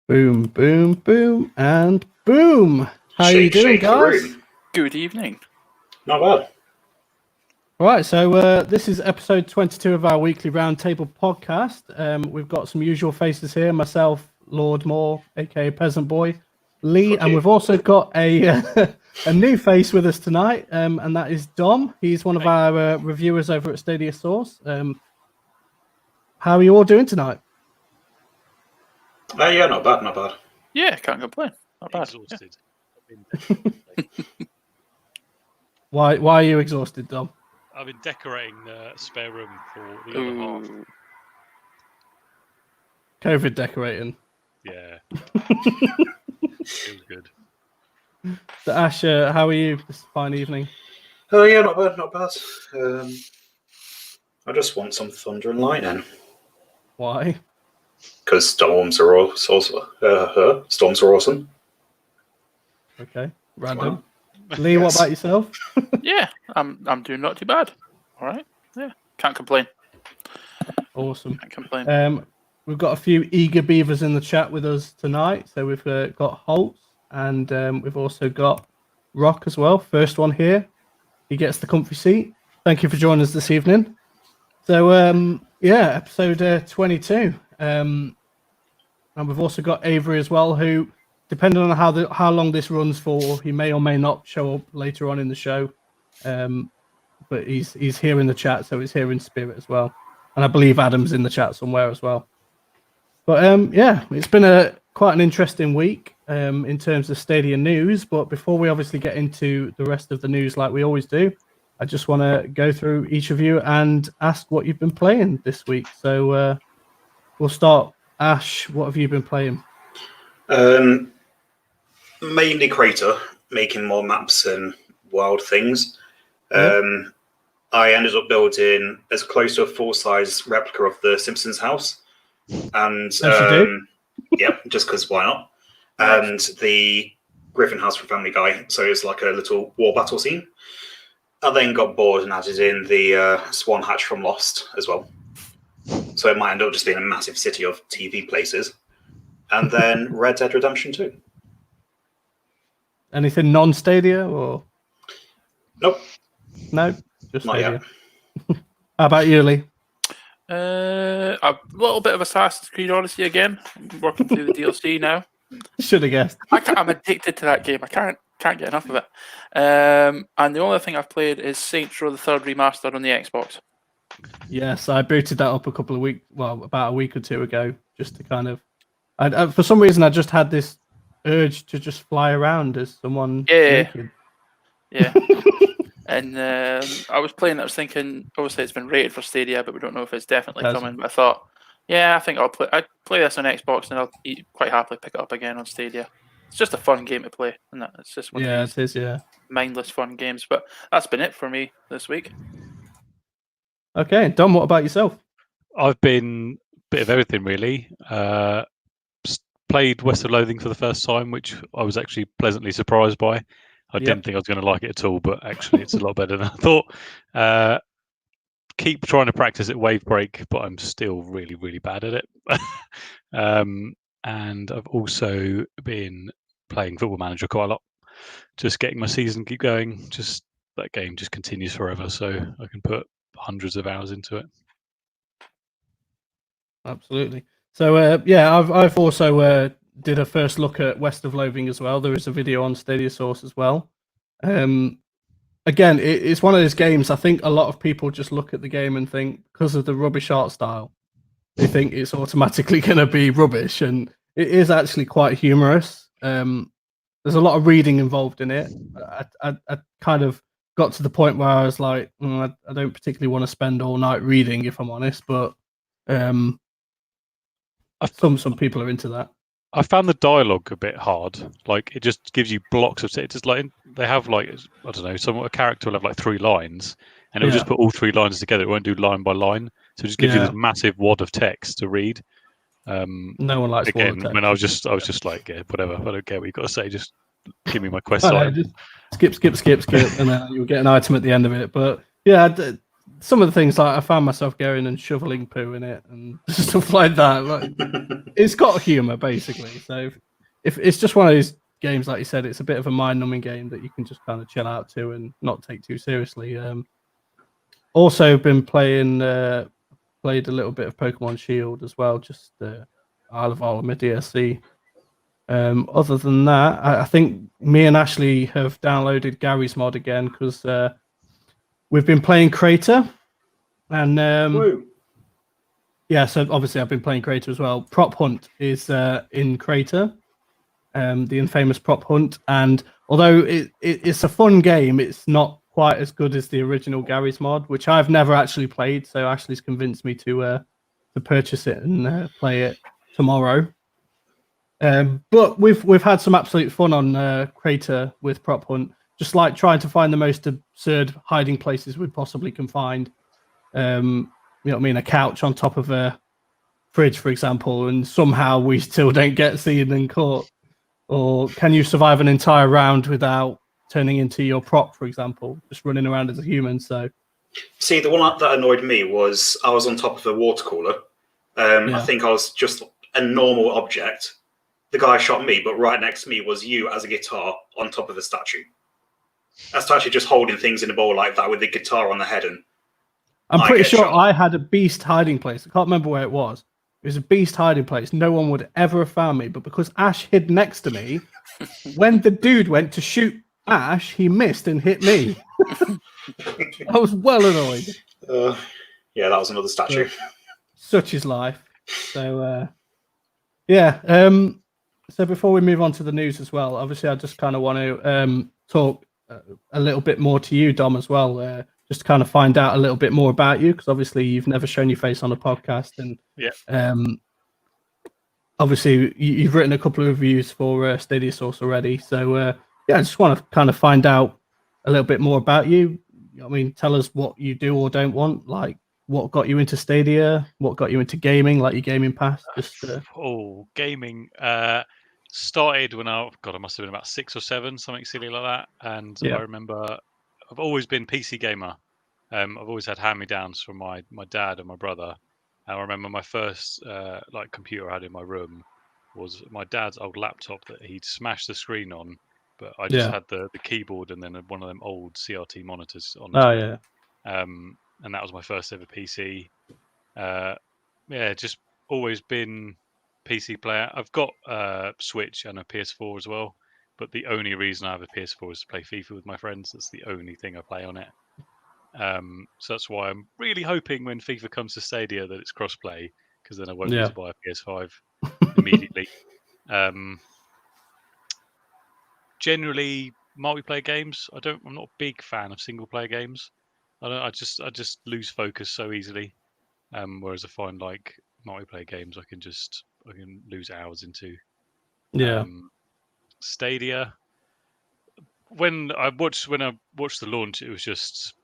Boom, boom, boom, and boom. How are you doing, guys? Good evening. Not bad. Right, so this is episode 22 of our weekly roundtable podcast. We've got some usual faces here, myself, Lord Moore, aka Peasant Boy, Lee, and we've also got a a new face with us tonight, and that is Dom. He's one of our reviewers over at Stadia Source. How are you all doing tonight? Yeah, not bad, not bad. Yeah, can't complain. Not bad. Exhausted. Why are you exhausted, Dom? I've been decorating the spare room for the other half. COVID decorating. Yeah. Feels good. So Ash, how are you this fine evening? Oh, yeah, not bad, not bad. I just want some thunder and lightning. Why? Because storms are awesome. Okay, random. Well, Lee, yes. What about yourself? Yeah, I'm doing not too bad. All right. Yeah, can't complain. Awesome. Can't complain. We've got a few eager beavers in the chat with us tonight. So we've got Holtz and we've also got Rock as well. First one here. He gets the comfy seat. Thank you for joining us this evening. So, yeah, episode 22. And we've also got Avery as well, who, depending on how long this runs for, he may or may not show up later on in the show. But he's here in the chat, so he's here in spirit as well. And I believe Adam's in the chat somewhere as well. But yeah, it's been quite an interesting week in terms of Stadia news. But before we obviously get into the rest of the news like we always do, I just want to go through each of you and ask what you've been playing this week. So we'll start. Ash, what have you been playing? Mainly Crater, making more maps and wild things. I ended up building as close to a full-size replica of the Simpsons house. And yeah, just because why not? And the Griffin house from Family Guy. So it's like a little war battle scene. I then got bored and added in the Swan Hatch from Lost as well. So it might end up just being a massive city of TV places. And then Red Dead Redemption 2. Anything non-Stadia or? Nope. No, just Not Stadia. yet. How about you, Lee? A little bit of Assassin's Creed Odyssey again. I'm working through the DLC now. Should have guessed. I'm addicted to that game. I can't get enough of it. And the only thing I've played is Saints Row the Third Remastered on the Xbox. Yes, I booted that up about a week or two ago, just to kind of. For some reason, I just had this urge to just fly around as someone naked. Yeah. And I was playing. I was thinking, obviously, it's been rated for Stadia, but we don't know if it's definitely coming. But I thought, yeah, I think I'd play this on Xbox, and I'll quite happily pick it up again on Stadia. It's just a fun game to play, and it's just one of these mindless fun games. But that's been it for me this week. Okay, Dom, what about yourself? I've been a bit of everything, really. Played West of Loathing for the first time, which I was actually pleasantly surprised by. I didn't think I was going to like it at all, but actually it's a lot better than I thought. Keep trying to practice at Wave Break, but I'm still really, really bad at it. And I've also been playing Football Manager quite a lot, just getting my season keep going. Just that game just continues forever, so I can put hundreds of hours into it. Absolutely. So yeah, I've also did a first look at West of Loathing as well. There is a video on Stadia Source as well. Again, it's one of those games. I think a lot of people just look at the game and think, because of the rubbish art style, they think it's automatically going to be rubbish, and it is actually quite humorous. There's a lot of reading involved in it. I kind of got to the point where I was like, I don't particularly want to spend all night reading, if I'm honest, but some people are into that. I found the dialogue a bit hard. Like, it just gives you blocks of it. Just like they have, like, I don't know, a character will have like 3 lines, and it will just put all 3 lines together. It won't do line by line, so it just gives you this massive wad of text to read. No one likes again. wad of text. When I was just like, yeah, whatever. I don't care what you got to say. Just give me my quest line. Just skip, and then you'll get an item at the end of it. But yeah, some of the things like I found myself going and shoveling poo in it and stuff like that. Like, it's got humor basically. So if it's just one of those games, like you said, it's a bit of a mind-numbing game that you can just kind of chill out to and not take too seriously. Also been played a little bit of Pokemon Shield as well, just Isle of Armor DSC. Other than that, I think me and Ashley have downloaded Gary's mod again because we've been playing Crater, and yeah, so obviously I've been playing Crater as well. Prop Hunt is in Crater, the infamous Prop Hunt, and although it's a fun game, it's not quite as good as the original Gary's mod, which I've never actually played. So Ashley's convinced me to purchase it and play it tomorrow. But we've had some absolute fun on Crater with Prop Hunt, just like trying to find the most absurd hiding places we possibly can find. You know what I mean? A couch on top of a fridge, for example, and somehow we still don't get seen and caught. Or can you survive an entire round without turning into your prop, for example, just running around as a human? So, see, the one that annoyed me was I was on top of a water cooler. I think I was just a normal object. The guy shot me, but right next to me was you as a guitar on top of a statue. That's actually just holding things in a bowl like that with the guitar on the head. And I'm pretty sure I had a beast hiding place. I can't remember where it was. It was a beast hiding place. No one would ever have found me, but because Ash hid next to me, when the dude went to shoot Ash, he missed and hit me. I was well annoyed. Yeah, that was another statue. Such is life. So, yeah. So before we move on to the news as well, obviously I just kind of want to talk a little bit more to you, Dom, as well. Just to kind of find out a little bit more about you, because obviously you've never shown your face on a podcast, and obviously you've written a couple of reviews for Stadia Source already. So yeah, I just want to kind of find out a little bit more about you. I mean, tell us what you do or don't want, like what got you into Stadia, what got you into gaming, like your gaming past. Just gaming started when I must have been about 6 or 7, something silly like that. And I remember I've always been PC gamer. I've always had hand-me-downs from my dad and my brother. And I remember my first like computer I had in my room was my dad's old laptop that he'd smashed the screen on, but I just had the keyboard and then one of them old CRT monitors on. And that was my first ever PC. Just always been PC player. I've got a Switch and a PS4 as well, but the only reason I have a PS4 is to play FIFA with my friends. That's the only thing I play on it. So that's why I'm really hoping when FIFA comes to Stadia that it's cross-play, because then I won't need to buy a PS5 immediately. Generally, multiplayer games. I'm not a big fan of single-player games. I just lose focus so easily. Whereas I find like multiplayer games, I can lose hours into. Stadia. When I watched the launch, it was just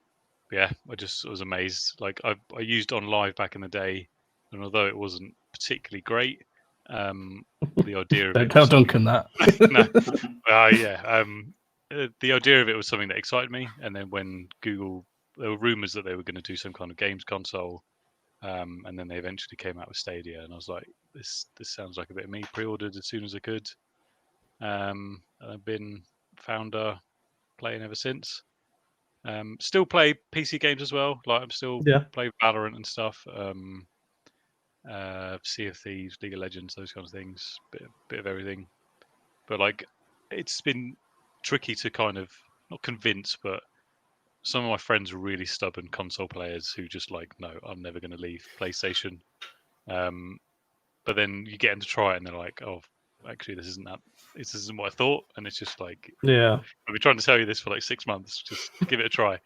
I was amazed. Like I used On Live back in the day, and although it wasn't particularly great, the idea of don't tell Duncan that. The idea of it was something that excited me. And then when Google, there were rumors that they were going to do some kind of games console, and then they eventually came out with Stadia, and I was like, this sounds like a bit of me. Pre-ordered as soon as I could, and I've been founder playing ever since. Still play PC games as well. Like I'm still play Valorant and stuff. Sea of Thieves, League of Legends, those kind of things. Bit of everything. But like, it's been tricky to kind of not convince, but some of my friends are really stubborn console players who just like, no, I'm never going to leave PlayStation. But then you get them to try it, and they're like, oh, actually, this isn't what I thought. And it's just like, I've been trying to tell you this for like 6 months. Just give it a try.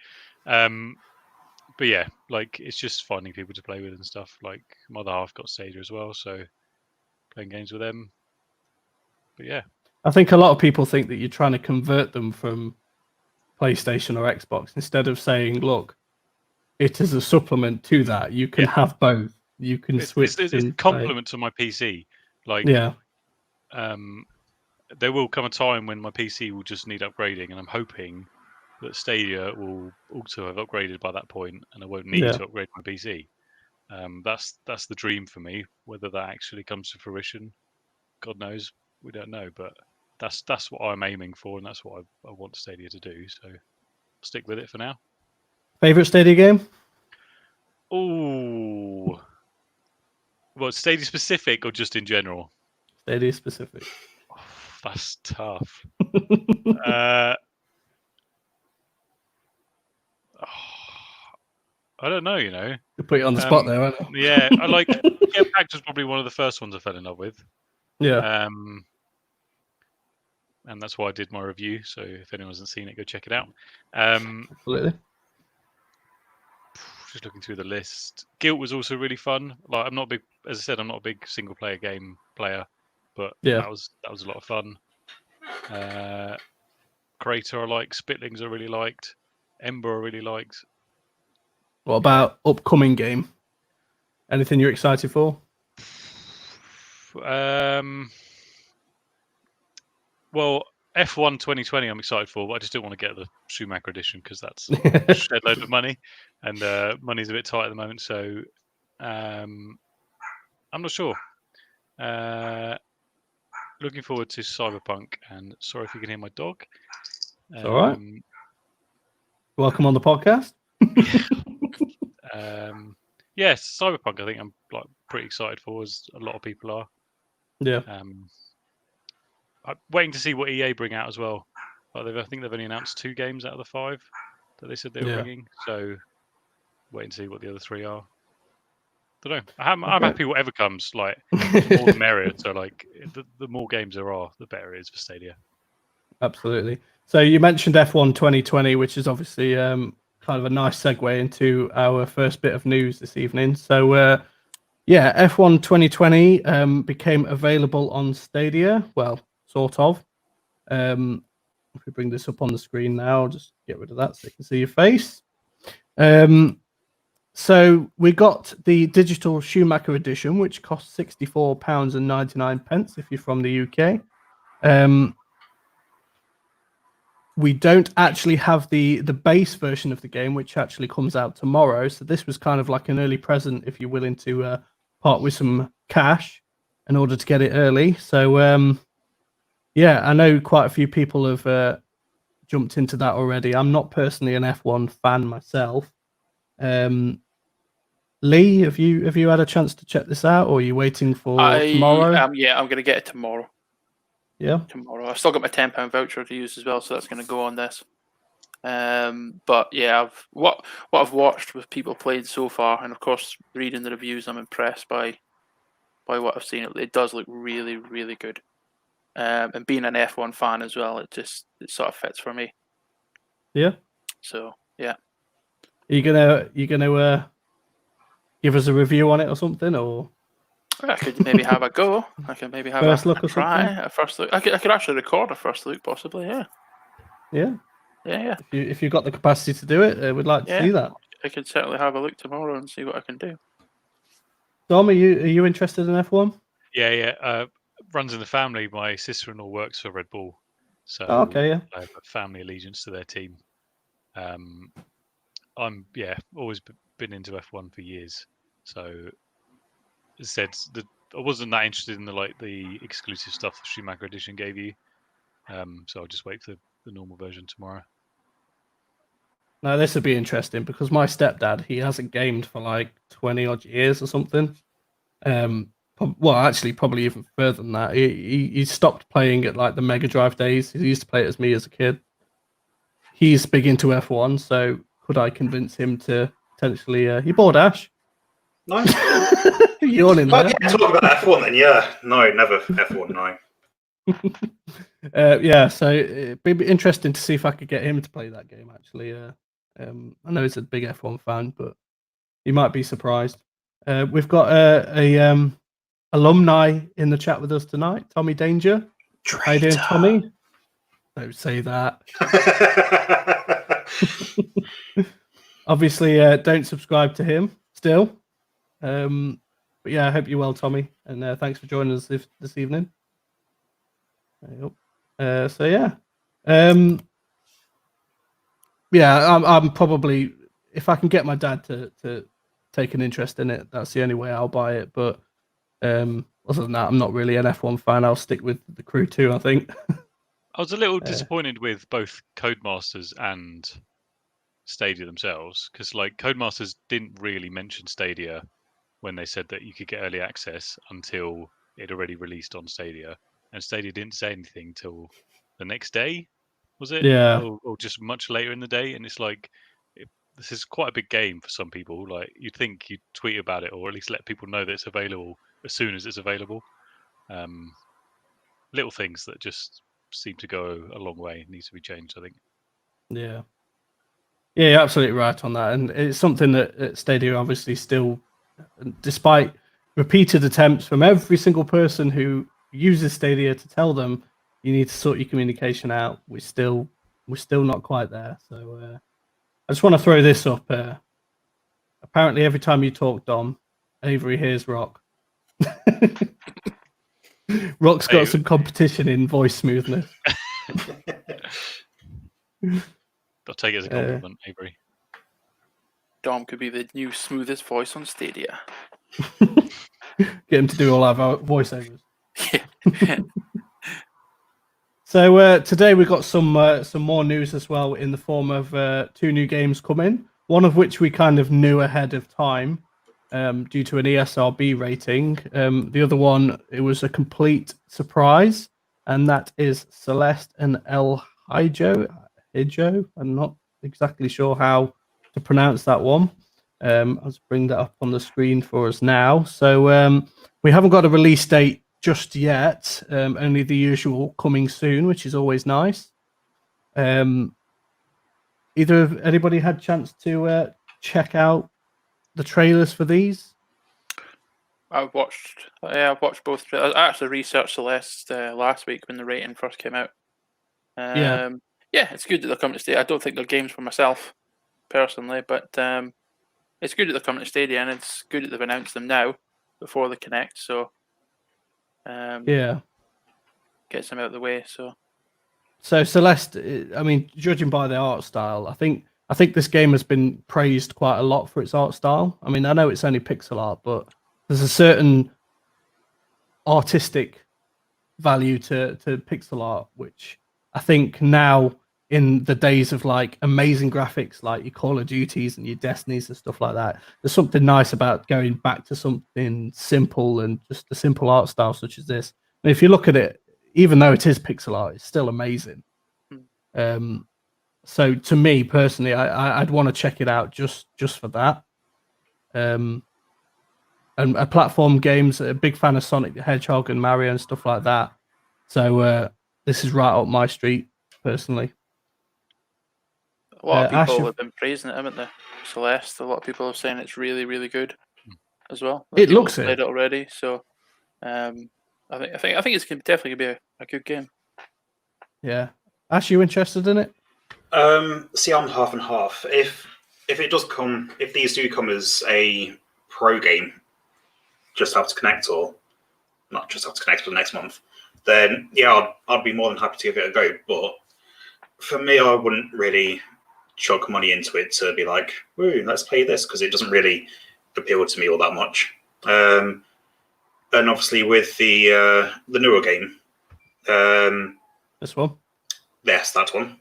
But yeah, like it's just finding people to play with and stuff. Like my other half got Stadia as well, so playing games with them. But yeah, I think a lot of people think that you're trying to convert them from PlayStation or Xbox instead of saying, look, it is a supplement to that. You can have both. You can switch. It's a complement to my PC. Like, there will come a time when my PC will just need upgrading, and I'm hoping that Stadia will also have upgraded by that point, and I won't need to upgrade my PC. That's the dream for me. Whether that actually comes to fruition, God knows. We don't know, but that's what I'm aiming for, and that's what I want Stadia to do. So stick with it for now. Favorite Stadia game? Oh, well, Stadia specific or just in general? Stadia specific. Oh, that's tough. I don't know, You put you on the spot there, aren't you? Yeah, I like Impact was probably one of the first ones I fell in love with. Yeah. And that's why I did my review. So if anyone hasn't seen it, go check it out. Absolutely. Just looking through the list. Guilt was also really fun. Like I'm not big, as I said, I'm not a big single player game player, but that was a lot of fun. Crater I like, Spitlings I really liked, Ember I really liked. What about upcoming game? Anything you're excited for? Well, F1 2020 I'm excited for, but I just don't want to get the Schumacher edition because that's a shed load of money, and money's a bit tight at the moment. So I'm not sure. Looking forward to Cyberpunk, and sorry if you can hear my dog. It's all right. Welcome on the podcast. Yes, Cyberpunk. I think I'm pretty excited for, as a lot of people are. Yeah. I'm waiting to see what EA bring out as well. I think they've only announced 2 games out of the 5 that they said they were bringing. So waiting to see what the other 3 are. Don't know. I'm happy whatever comes. Like the more the merrier. So like the more games there are, the better it is for Stadia. Absolutely. So you mentioned F1 2020, which is obviously kind of a nice segue into our first bit of news this evening. So F1 2020 became available on Stadia. Well, sort of. If we bring this up on the screen now, just get rid of that so you can see your face. So we got the digital Schumacher edition, which costs £64.99 if you're from the UK. We don't actually have the base version of the game, which actually comes out tomorrow. So this was kind of like an early present if you're willing to part with some cash in order to get it early. So I know quite a few people have jumped into that already. I'm not personally an F1 fan myself. Lee, have you had a chance to check this out, or are you waiting for tomorrow? I'm going to get it tomorrow. Yeah, tomorrow. I've still got my £10 voucher to use as well, so that's going to go on this. But yeah, what I've watched with people playing so far, and of course reading the reviews, I'm impressed by what I've seen. It does look really, really good. And being an F1 fan as well, it sort of fits for me. Yeah. So yeah. Are you gonna give us a review on it or something, or? I could maybe have a go. I could maybe have first a look or try, something. a first look. I could actually record a first look, possibly. Yeah. Yeah. Yeah. If you've got the capacity to do it, we'd like to see that. I could certainly have a look tomorrow and see what I can do. Dom, are you interested in F1? Yeah. Runs in the family. My sister-in-law works for Red Bull, so okay, yeah. I have a family allegiance to their team. I'm always been into F1 for years. So as I said, I wasn't that interested in the exclusive stuff the Schumacher edition gave you. So I'll just wait for the normal version tomorrow. Now this would be interesting because my stepdad, he hasn't gamed for like 20 odd years or something. Well, actually, probably even further than that. He stopped playing at like the Mega Drive days. He used to play it as me as a kid. He's big into F1, so could I convince him to potentially? He bought Ash. Nice. You're in there. Yeah, talk about F1 then. Yeah, no, never F1. No. So it'd be interesting to see if I could get him to play that game. Actually, I know he's a big F1 fan, but he might be surprised. We've got a alumni in the chat with us tonight. Tommy Danger. Traitor. How you doing, Tommy? Don't say that. Obviously, don't subscribe to him still. But yeah, I hope you're well, Tommy, and thanks for joining us this evening. So yeah, yeah, I'm probably, if I can get my dad to take an interest in it, that's the only way I'll buy it. But other than that, I'm not really an F1 fan. I'll stick with the Crew 2, I think. I was a little disappointed with both Codemasters and Stadia themselves, because like Codemasters didn't really mention Stadia when they said that you could get early access until it already released on Stadia, and Stadia didn't say anything till the next day, was it? Yeah. Or just much later in the day, and it's like this is quite a big game for some people. Like you'd think you'd tweet about it or at least let people know that it's available as soon as it's available. Little things that just seem to go a long way. It needs to be changed, I think. Yeah. Yeah, you're absolutely right on that. And it's something that Stadia obviously still, despite repeated attempts from every single person who uses Stadia to tell them you need to sort your communication out, we're still not quite there. So I just want to throw this up. Apparently, every time you talk, Dom, Avery hears Rock. Rock's got some competition in voice smoothness. I'll take it as a compliment, Avery. Dom could be the new smoothest voice on Stadia. Get him to do all our voiceovers. So today we got some more news as well in the form of 2 new games coming. One of which we kind of knew ahead of time due to an ESRB rating. The other one, it was a complete surprise, and that is Celeste and El Hijo. I'm not exactly sure how to pronounce that one. I'll just bring that up on the screen for us now. So we haven't got a release date just yet, only the usual coming soon, which is always nice. Anybody had chance to check out the trailers for these? I've watched both trailers. I actually researched Celeste last week when the rating first came out. Yeah, it's good that they're coming to Stadia. I don't think they're games for myself personally, but it's good that they're coming to Stadia, and it's good that they've announced them now before the Connect. So yeah, gets them out of the way. So Celeste, I mean, judging by the art style, I think this game has been praised quite a lot for its art style. I mean, I know it's only pixel art, but there's a certain artistic value to pixel art, which I think now, in the days of like amazing graphics like your Call of Duties and your Destinies and stuff like that, there's something nice about going back to something simple and just a simple art style such as this. And if you look at it, even though it is pixel art, it's still amazing. So to me personally, I'd want to check it out just for that. And platform games, a big fan of Sonic the Hedgehog and Mario and stuff like that. So this is right up my street personally. A lot of people have been praising it, haven't they? Celeste. A lot of people are saying it's really, really good as well. It looks played it already, so I think it's definitely gonna be a good game. Yeah, Ash, you interested in it? See, I'm half and half. If it does come, if these do come as a pro game, just have to connect, or not just have to connect, but next month, then yeah, I'd be more than happy to give it a go. But for me, I wouldn't really chuck money into it to be like, "Woo, let's play this," because it doesn't really appeal to me all that much. And obviously with the newer game, this one, yes, that one,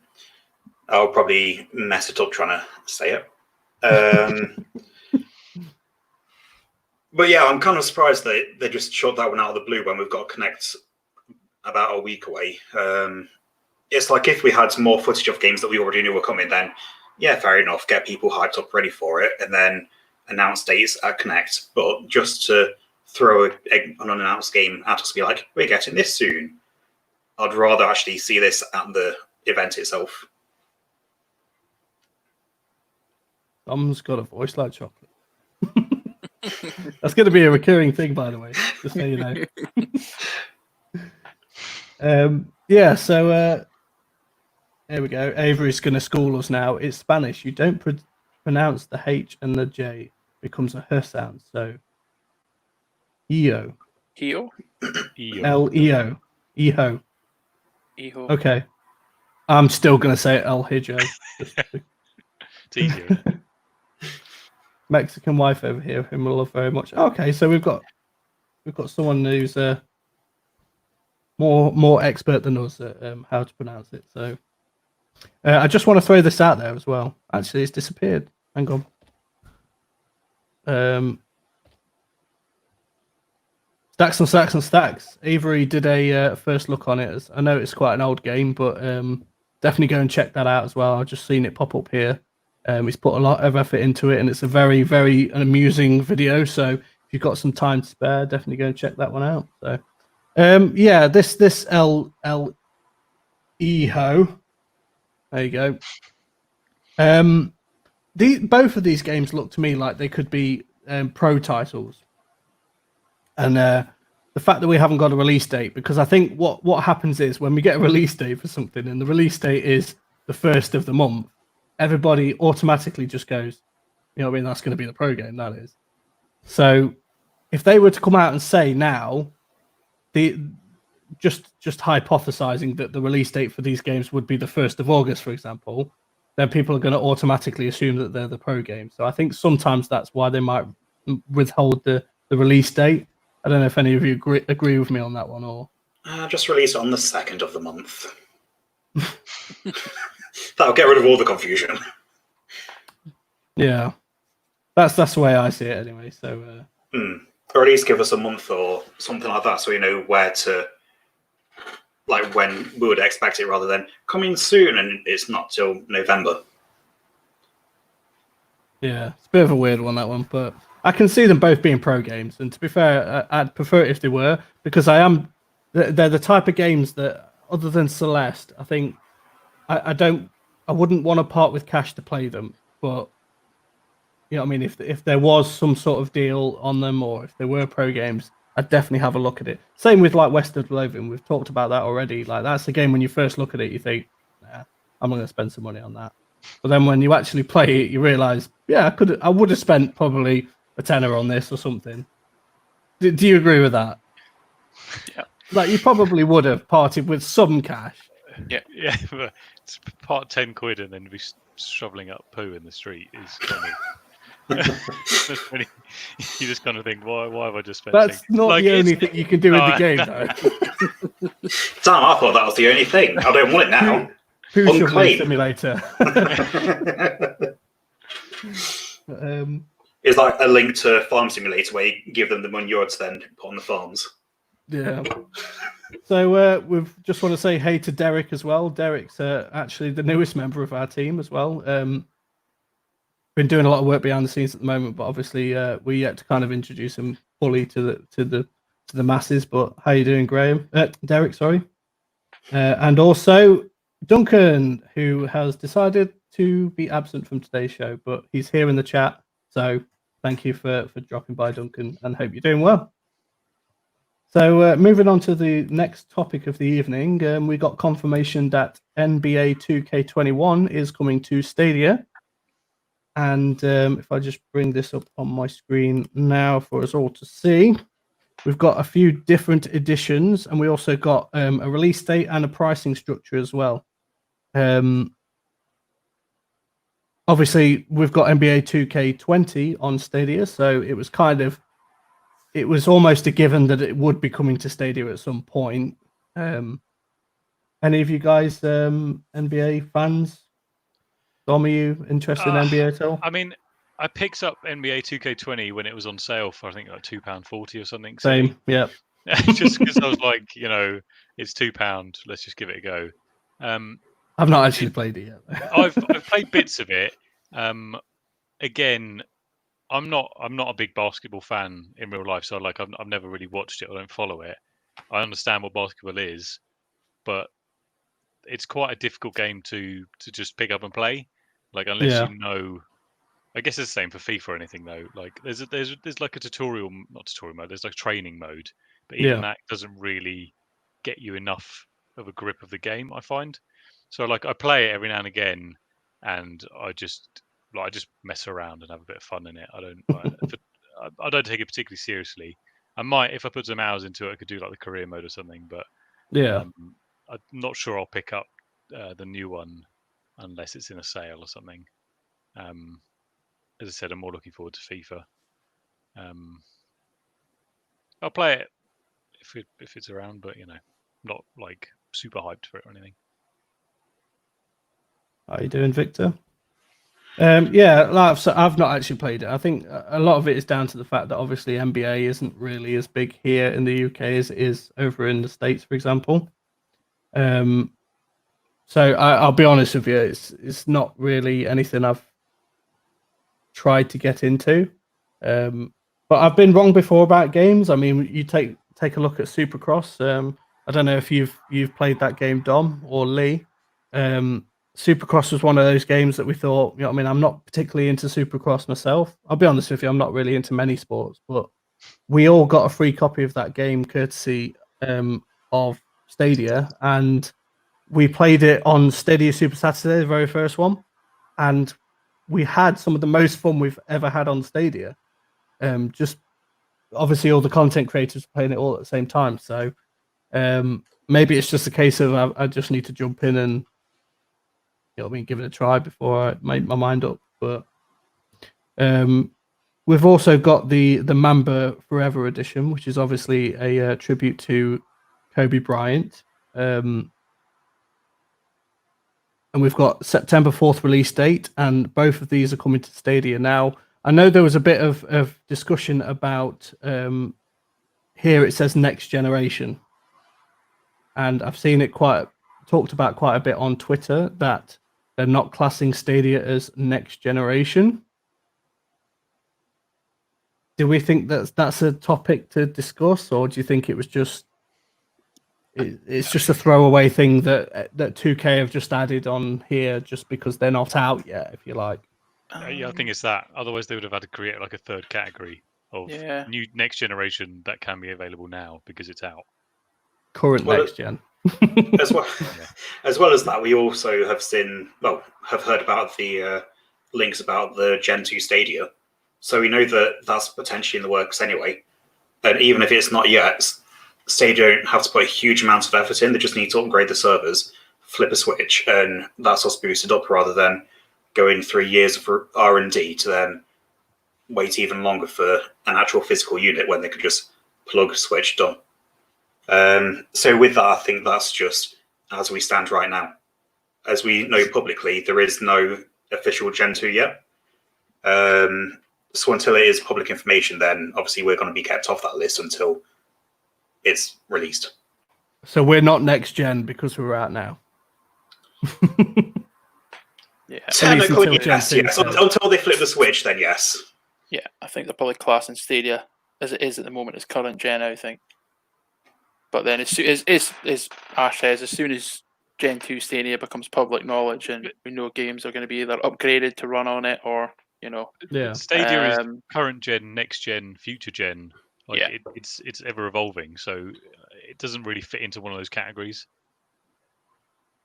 I'll probably mess it up trying to say it. But yeah, I'm kind of surprised that they just shot that one out of the blue when we've got to connect about a week away. It's like if we had more footage of games that we already knew were coming, then yeah, fair enough, get people hyped up ready for it, and then announce dates at Connect. But just to throw an unannounced game at us to be like, we're getting this soon, I'd rather actually see this at the event itself. Dom's got a voice like chocolate. That's going to be a recurring thing, by the way, just so you know. Yeah, so there we go. Avery's going to school us now. It's Spanish. You don't pronounce the H and the J. It becomes a her sound. So, EO. EO? L-E-O. EHO. EHO. Okay. I'm still going to say El Hijo. It's easier, isn't it? Mexican wife over here, whom we love very much. Okay, so we've got someone who's more expert than us at how to pronounce it. So I just want to throw this out there as well. Actually, it's disappeared. Hang on. Stacks and Stacks and Stacks. Avery did a first look on it. I know it's quite an old game, but definitely go and check that out as well. I've just seen it pop up here. He's put a lot of effort into it, and it's a very, very amusing video. So if you've got some time to spare, definitely go and check that one out. So yeah, this L Eho. There you go. Both of these games look to me like they could be pro titles. And the fact that we haven't got a release date, because I think what happens is when we get a release date for something and the release date is the 1st of the month, everybody automatically just goes, you know what I mean, that's going to be the pro game, that is. So if they were to come out and say now, just hypothesizing that the release date for these games would be the 1st of August, for example, then people are going to automatically assume that they're the pro game. So I think sometimes that's why they might withhold the release date. I don't know if any of you agree with me on that one, or just release it on the 2nd of the month. That'll get rid of all the confusion. Yeah, that's the way I see it anyway. So, or at least give us a month or something like that, so we know where to, like when we would expect it, rather than coming soon and it's not till November. Yeah, it's a bit of a weird one, that one, but I can see them both being pro games, and to be fair, I'd prefer it if they were, because they're the type of games that, other than Celeste, I think I wouldn't want to part with cash to play them, but you know what I mean, if there was some sort of deal on them, or if they were pro games, I'd definitely have a look at it. Same with like West of Loathing, we've talked about that already. Like that's a game when you first look at it, you think, nah, I'm not going to spend some money on that. But then when you actually play it, you realise, yeah, I would have spent probably a tenner on this or something. Do you agree with that? Yeah. Like you probably would have parted with some cash. Yeah. Yeah, but it's part 10 quid and then be shoveling up poo in the street is kind of... you just kind of think, why have I just spent? That's not the only thing you can do in the game, though. Damn, I thought that was the only thing. I don't want it now. Poo shoveling simulator. It's like a link to Farm Simulator where you give them the manure to then put on the farms. Yeah. So we've just want to say hey to Derek as well. Derek's actually the newest member of our team as well. Been doing a lot of work behind the scenes at the moment, but obviously we're yet to kind of introduce him fully to the masses. But how you doing, Graham? Derek, sorry. And also Duncan, who has decided to be absent from today's show, but he's here in the chat. So thank you for dropping by, Duncan, and hope you're doing well. So moving on to the next topic of the evening, we got confirmation that NBA 2K21 is coming to Stadia. And if I just bring this up on my screen now for us all to see, we've got a few different editions, and we also got a release date and a pricing structure as well. Obviously, we've got NBA 2K20 on Stadia, so it was almost a given that it would be coming to Stadia at some point. Any of you guys NBA fans? Dom, are you interested in NBA at all? I mean, I picked up NBA 2K20 when it was on sale for I think like £2.40 or something. Same, so, yeah. Just because I was like, it's £2. Let's just give it a go. I've not actually played it yet. I've played bits of it. Again, I'm not a big basketball fan in real life, so I've never really watched it. I don't follow it. I understand what basketball is, but it's quite a difficult game to just pick up and play. Like unless you know, I guess it's the same for FIFA or anything though. Like there's like a not tutorial mode. There's like training mode, but even that doesn't really get you enough of a grip of the game, I find. So like I play it every now and again, and I just mess around and have a bit of fun in it. I don't take it particularly seriously. I might, if I put some hours into it, I could do like the career mode or something. But I'm not sure I'll pick up the new one unless it's in a sale or something. As I said, I'm more looking forward to FIFA. I'll play it if it's around, but not like super hyped for it or anything. How are you doing, Victor? Yeah, like I've not actually played it. I think a lot of it is down to the fact that obviously NBA isn't really as big here in the UK as it is over in the States, for example. So I'll be honest with you, it's not really anything I've tried to get into. But I've been wrong before about games. I mean, you take a look at Supercross. I don't know if you've played that game, Dom or Lee. Supercross was one of those games that we thought, I mean, I'm not particularly into Supercross myself. I'll be honest with you, I'm not really into many sports, but we all got a free copy of that game courtesy of Stadia, and we played it on Stadia Super Saturday, the very first one, and we had some of the most fun we've ever had on Stadia. Just obviously all the content creators playing it all at the same time, so maybe it's just a case of I just need to jump in and give it a try before I make my mind up. But we've also got the Mamba Forever edition, which is obviously a tribute to Kobe Bryant. And we've got September 4th release date, and both of these are coming to Stadia now. I know there was a bit of discussion about here it says next generation, and I've seen it talked about quite a bit on Twitter that they're not classing Stadia as next generation. Do we think that's a topic to discuss, or do you think it was just it's just a throwaway thing that 2K have just added on here just because they're not out yet, if you like? Yeah, I think it's that. Otherwise, they would have had to create like a third category of new next generation that can be available now because it's out. Current next gen. As well, as well as that, we also have heard about the links about the Gen 2 Stadia. So we know that that's potentially in the works anyway. And even if it's not yet, Stadia don't have to put a huge amount of effort in. They just need to upgrade the servers, flip a switch, and that's what's boosted up, rather than going 3 years for R&D to then wait even longer for an actual physical unit when they could just plug, switch, done. So with that, I think that's just as we stand right now. As we know publicly, there is no official Gen 2 yet. So until it is public information, then obviously we're going to be kept off that list until it's released. So we're not next gen because we're out now. Yeah. Technically, yes. Until they flip the switch, then yes. Yeah, I think they're probably classing Stadia as it is at the moment as current gen, I think. But then as Ash says, as soon as Gen 2 Stadia becomes public knowledge and we know games are going to be either upgraded to run on it or, Stadia is current gen, next gen, future gen. It's ever evolving, so it doesn't really fit into one of those categories.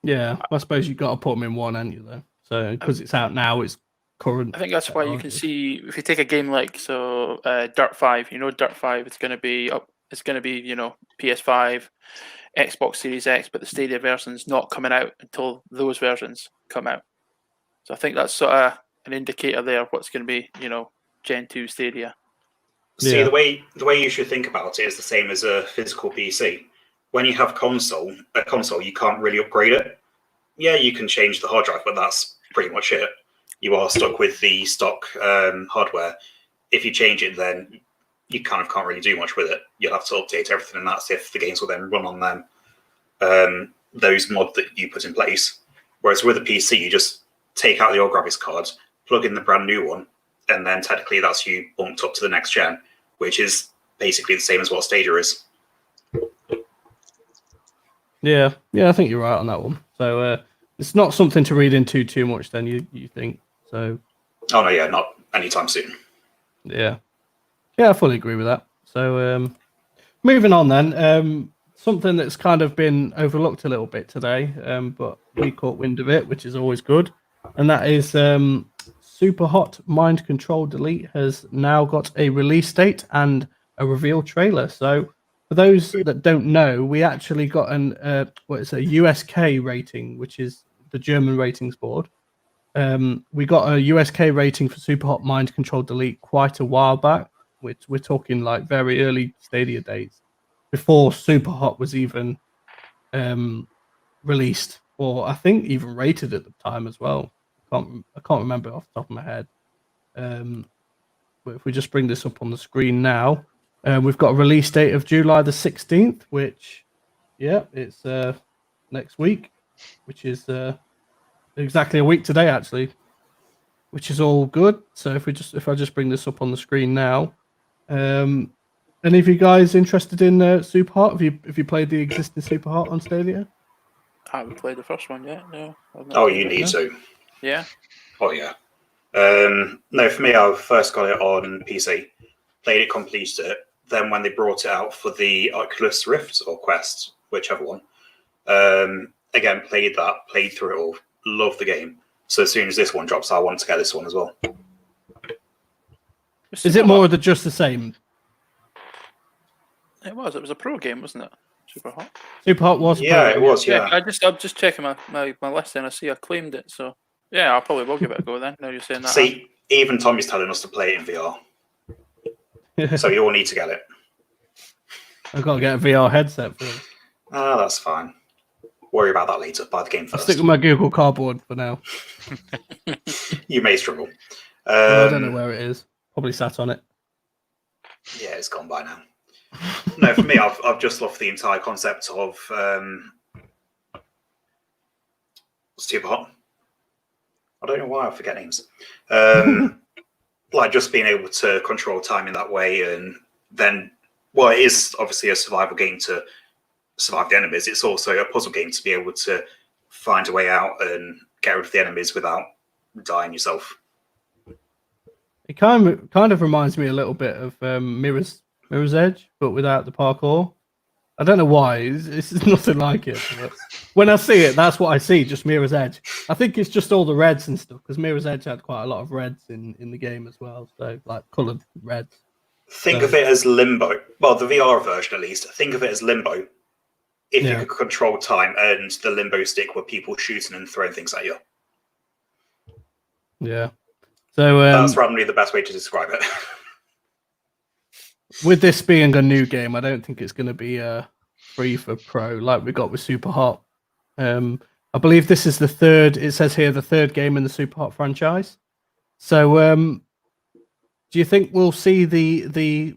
Yeah, I suppose you've got to put them in one, haven't you, though? So because it's out now, it's current. I think that's why you can see, if you take a game like Dirt 5, Dirt 5, it's going to be PS5, Xbox Series X, but the Stadia version's not coming out until those versions come out. So I think that's sort of an indicator there of what's going to be, Gen 2 Stadia. See, the way you should think about it is the same as a physical PC. When you have a console, you can't really upgrade it. Yeah, you can change the hard drive, but that's pretty much it. You are stuck with the stock hardware. If you change it, then you kind of can't really do much with it. You'll have to update everything, and that's if the games will then run on them, those mods that you put in place. Whereas with a PC, you just take out the old graphics card, plug in the brand new one, and then technically that's you bumped up to the next gen, which is basically the same as what Stadia is. Yeah, I think you're right on that one. So it's not something to read into too much then, you think? So. Oh, no, yeah, not anytime soon. Yeah, I fully agree with that. So moving on then, something that's kind of been overlooked a little bit today, but we caught wind of it, which is always good. And that is Superhot Mind Control Delete has now got a release date and a reveal trailer. So for those that don't know, we actually got a USK rating, which is the German ratings board. We got a USK rating for Superhot Mind Control Delete quite a while back, which we're talking like very early Stadia days, before Superhot was even released, or I think even rated at the time as well. I can't remember off the top of my head. But if we just bring this up on the screen now, we've got a release date of July the 16th, which, yeah, it's next week, which is exactly a week today, actually, which is all good. So if I just bring this up on the screen now, any of you guys interested in Superhot? Have you played the existing Superhot on Stadia? I haven't played the first one yet. No. Oh, you need to. Yeah. Oh yeah. No, for me, I first got it on PC, played it, completed it. Then when they brought it out for the Oculus Rift or Quest, whichever one, again, played through it all, loved the game. So as soon as this one drops, I want to get this one as well. Is it more than just the same? It was a pro game, wasn't it? Superhot. Superhot was. Yeah, it was. Yeah. I'm just checking my list and I see I claimed it. So yeah, I probably will give it a go then. Now you're saying that. See, even Tommy's telling us to play it in VR. So you all need to get it. I've got to get a VR headset for it. Ah, that's fine. Worry about that later. Buy the game I'll first. stick with my Google Cardboard for now. You may struggle. I don't know where it is. Probably sat on it. Yeah, it's gone by now. No, for me, I've just loved the entire concept of Superhot. I don't know why I forget names. Like just being able to control time in that way, and then, well, it is obviously a survival game to survive the enemies. It's also a puzzle game to be able to find a way out and get rid of the enemies without dying yourself. It kind of reminds me a little bit of Mirror's Edge, but without the parkour. I don't know why. It's nothing like it. But when I see it, that's what I see, just Mirror's Edge. I think it's just all the reds and stuff, because Mirror's Edge had quite a lot of reds in the game as well, so like coloured reds. Think of it as Limbo. Well, the VR version at least. Think of it as Limbo. If you could control time, and the Limbo stick were people shooting and throwing things at you. Yeah. So that's randomly the best way to describe it. With this being a new game, I don't think it's going to be free for pro like we got with Superhot. I believe this is the third. It says here the third game in the Superhot franchise. So, do you think we'll see the?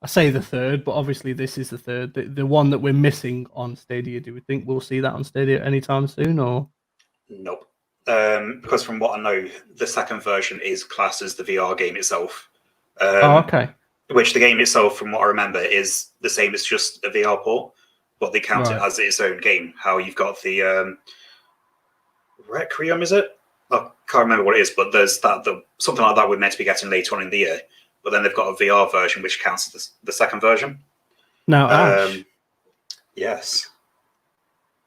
I say the third, but obviously this is the third. The one that we're missing on Stadia. Do we think we'll see that on Stadia anytime soon, or? Nope. Because from what I know, the second version is classed as the VR game itself. Okay. Which the game itself, from what I remember, is the same as just a VR port, but they count it as its own game. How you've got the Requiem, is it? I can't remember what it is, but there's something like that we're meant to be getting later on in the year. But then they've got a VR version which counts as the second version. Now, Ash, yes.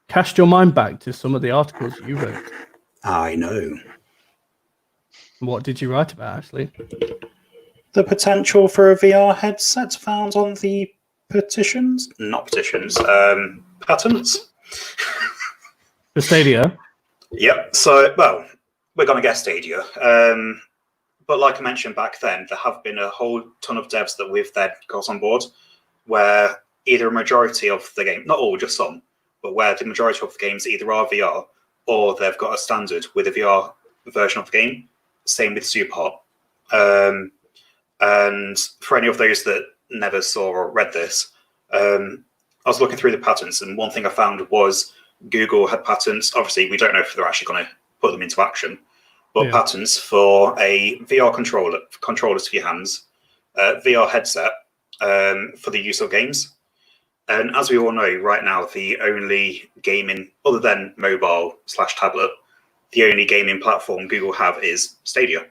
Cast your mind back to some of the articles you wrote. I know. What did you write about, Ashley? The potential for a VR headset found on the patents. For Stadia? Yep. So, well, we're going to get Stadia. But like I mentioned back then, there have been a whole ton of devs that we've then got on board where either a majority of the game, not all, just some, but where the majority of the games either are VR or they've got a standard with a VR version of the game. Same with Superhot. And for any of those that never saw or read this, I was looking through the patents, and one thing I found was Google had patents. Obviously, we don't know if they're actually going to put them into action, but patents for a VR controllers for your hands, VR headset for the use of games. And as we all know, right now, the only gaming, other than mobile/tablet, the only gaming platform Google have is Stadia.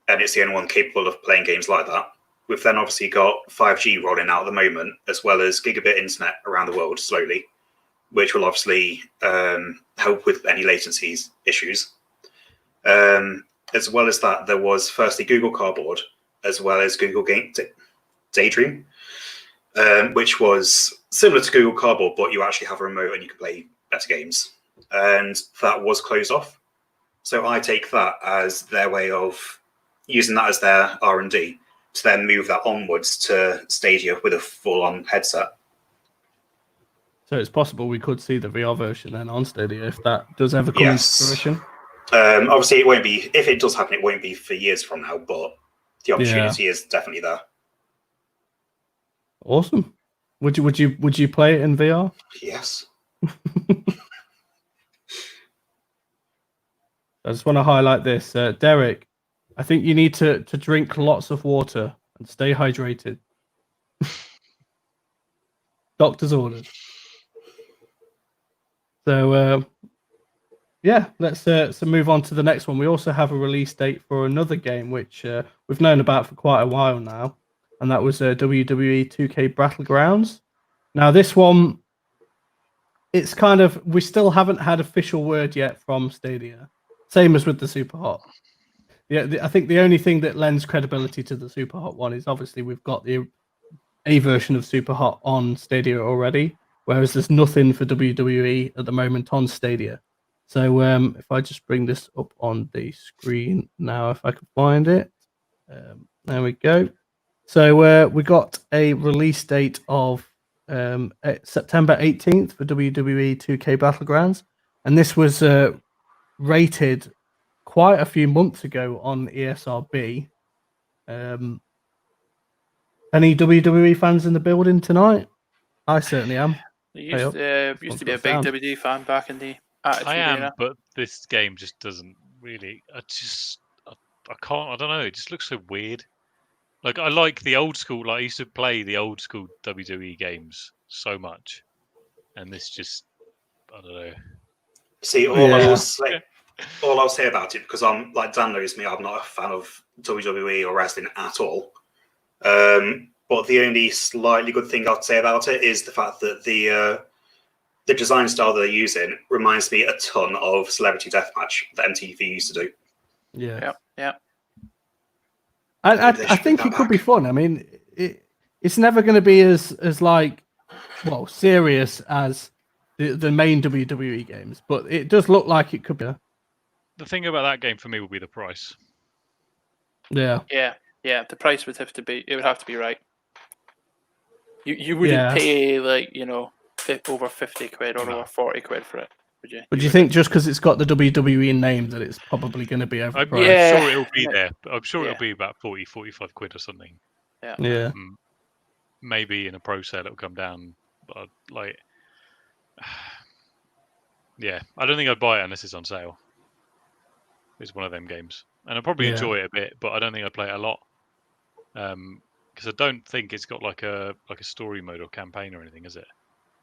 And it's the only one capable of playing games like that. We've then obviously got 5G rolling out at the moment, as well as gigabit internet around the world slowly, which will obviously help with any latencies issues. As well as that, there was firstly Google Cardboard, as well as Google Daydream, which was similar to Google Cardboard, but you actually have a remote and you can play better games. And that was closed off. So I take that as their way of using that as their R&D to then move that onwards to Stadia with a full-on headset. So it's possible we could see the VR version then on Stadia if that does ever come into fruition. Obviously, it won't be. If it does happen, it won't be for years from now. But the opportunity is definitely there. Awesome. Would you play it in VR? Yes. I just want to highlight this, Derek. I think you need to drink lots of water and stay hydrated. Doctor's orders. So yeah, let's move on to the next one. We also have a release date for another game which we've known about for quite a while now, and that was WWE 2K Battlegrounds. Now this one, it's kind of, we still haven't had official word yet from Stadia. Same as with the Superhot. Yeah, I think the only thing that lends credibility to the Superhot one is obviously we've got a version of Superhot on Stadia already, whereas there's nothing for WWE at the moment on Stadia. So if I just bring this up on the screen now, if I can find it, there we go. So we got a release date of September 18th for WWE 2K Battlegrounds, and this was rated quite a few months ago on ESRB. Any WWE fans in the building tonight? I certainly am. Used to be a big WWE fan back in the Attitude I am, Era. but this game just doesn't really. I can't. I don't know. It just looks so weird. Like I like the old school. Like I used to play the old school WWE games so much, and this just, I don't know. See, all I'll say about it, because I'm like Dan knows me, I'm not a fan of WWE or wrestling at all. But the only slightly good thing I'd say about it is the fact that the design style that they're using reminds me a ton of Celebrity Deathmatch that MTV used to do. Yeah. Maybe I think it could be fun. I mean, it's never going to be as like, well, serious as the main WWE games, but it does look like it could be. The thing about that game for me would be the price. Yeah. The price would have to be. It would have to be right. You wouldn't pay like over 50 quid or over 40 quid for it, would you? But do you think just because it's got the WWE name that it's probably going to be overpriced? I'm sure it'll be there. I'm sure it'll be about 40, 45 quid or something. Yeah. Maybe in a pro sale it'll come down, but like, yeah, I don't think I'd buy it unless it's on sale. It's one of them games, and I'll probably enjoy it a bit, but I don't think I'd play it a lot. Because I don't think it's got like a story mode or campaign or anything, is it?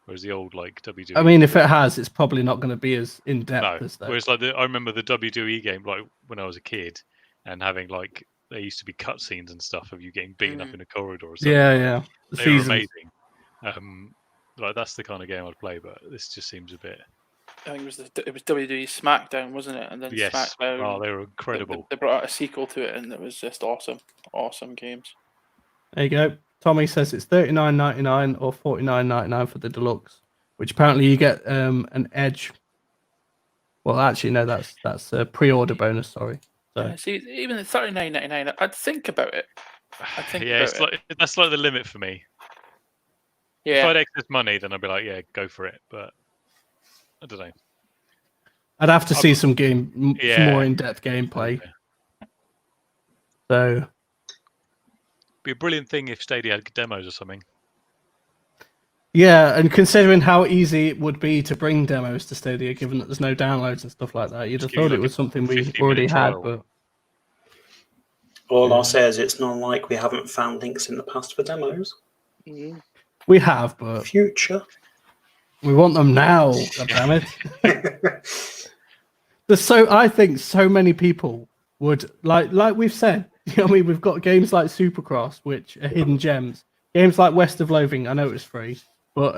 Whereas the old like WWE. I mean, if it has, it's probably not going to be as in depth as that. Whereas like I remember the WWE game, like when I was a kid, and having like there used to be cutscenes and stuff of you getting beaten up in a corridor or something. Yeah. They were amazing. Like that's the kind of game I'd play, but this just seems a bit. I think it was WWE SmackDown, wasn't it? And then SmackDown. Oh, they were incredible. They brought out a sequel to it, and it was just awesome. Awesome games. There you go. Tommy says it's $39.99 or $49.99 for the deluxe, which apparently you get an Edge. Well, actually, no, that's a pre-order bonus. Sorry. So see, even at $39.99, I'd think about it. That's like the limit for me. Yeah. If I had excess money, then I'd be like, yeah, go for it. But I don't know. I'd have to see some more in-depth gameplay. Okay. So. Be a brilliant thing if Stadia had demos or something. Yeah, and considering how easy it would be to bring demos to Stadia, given that there's no downloads and stuff like that, you'd have thought it was something we already had. But all I'll say is it's not like we haven't found links in the past for demos. We have, but future. We want them now. God damn it! I think so many people would like we've said. I mean, we've got games like Supercross, which are hidden gems. Games like West of Loathing, I know it's free, but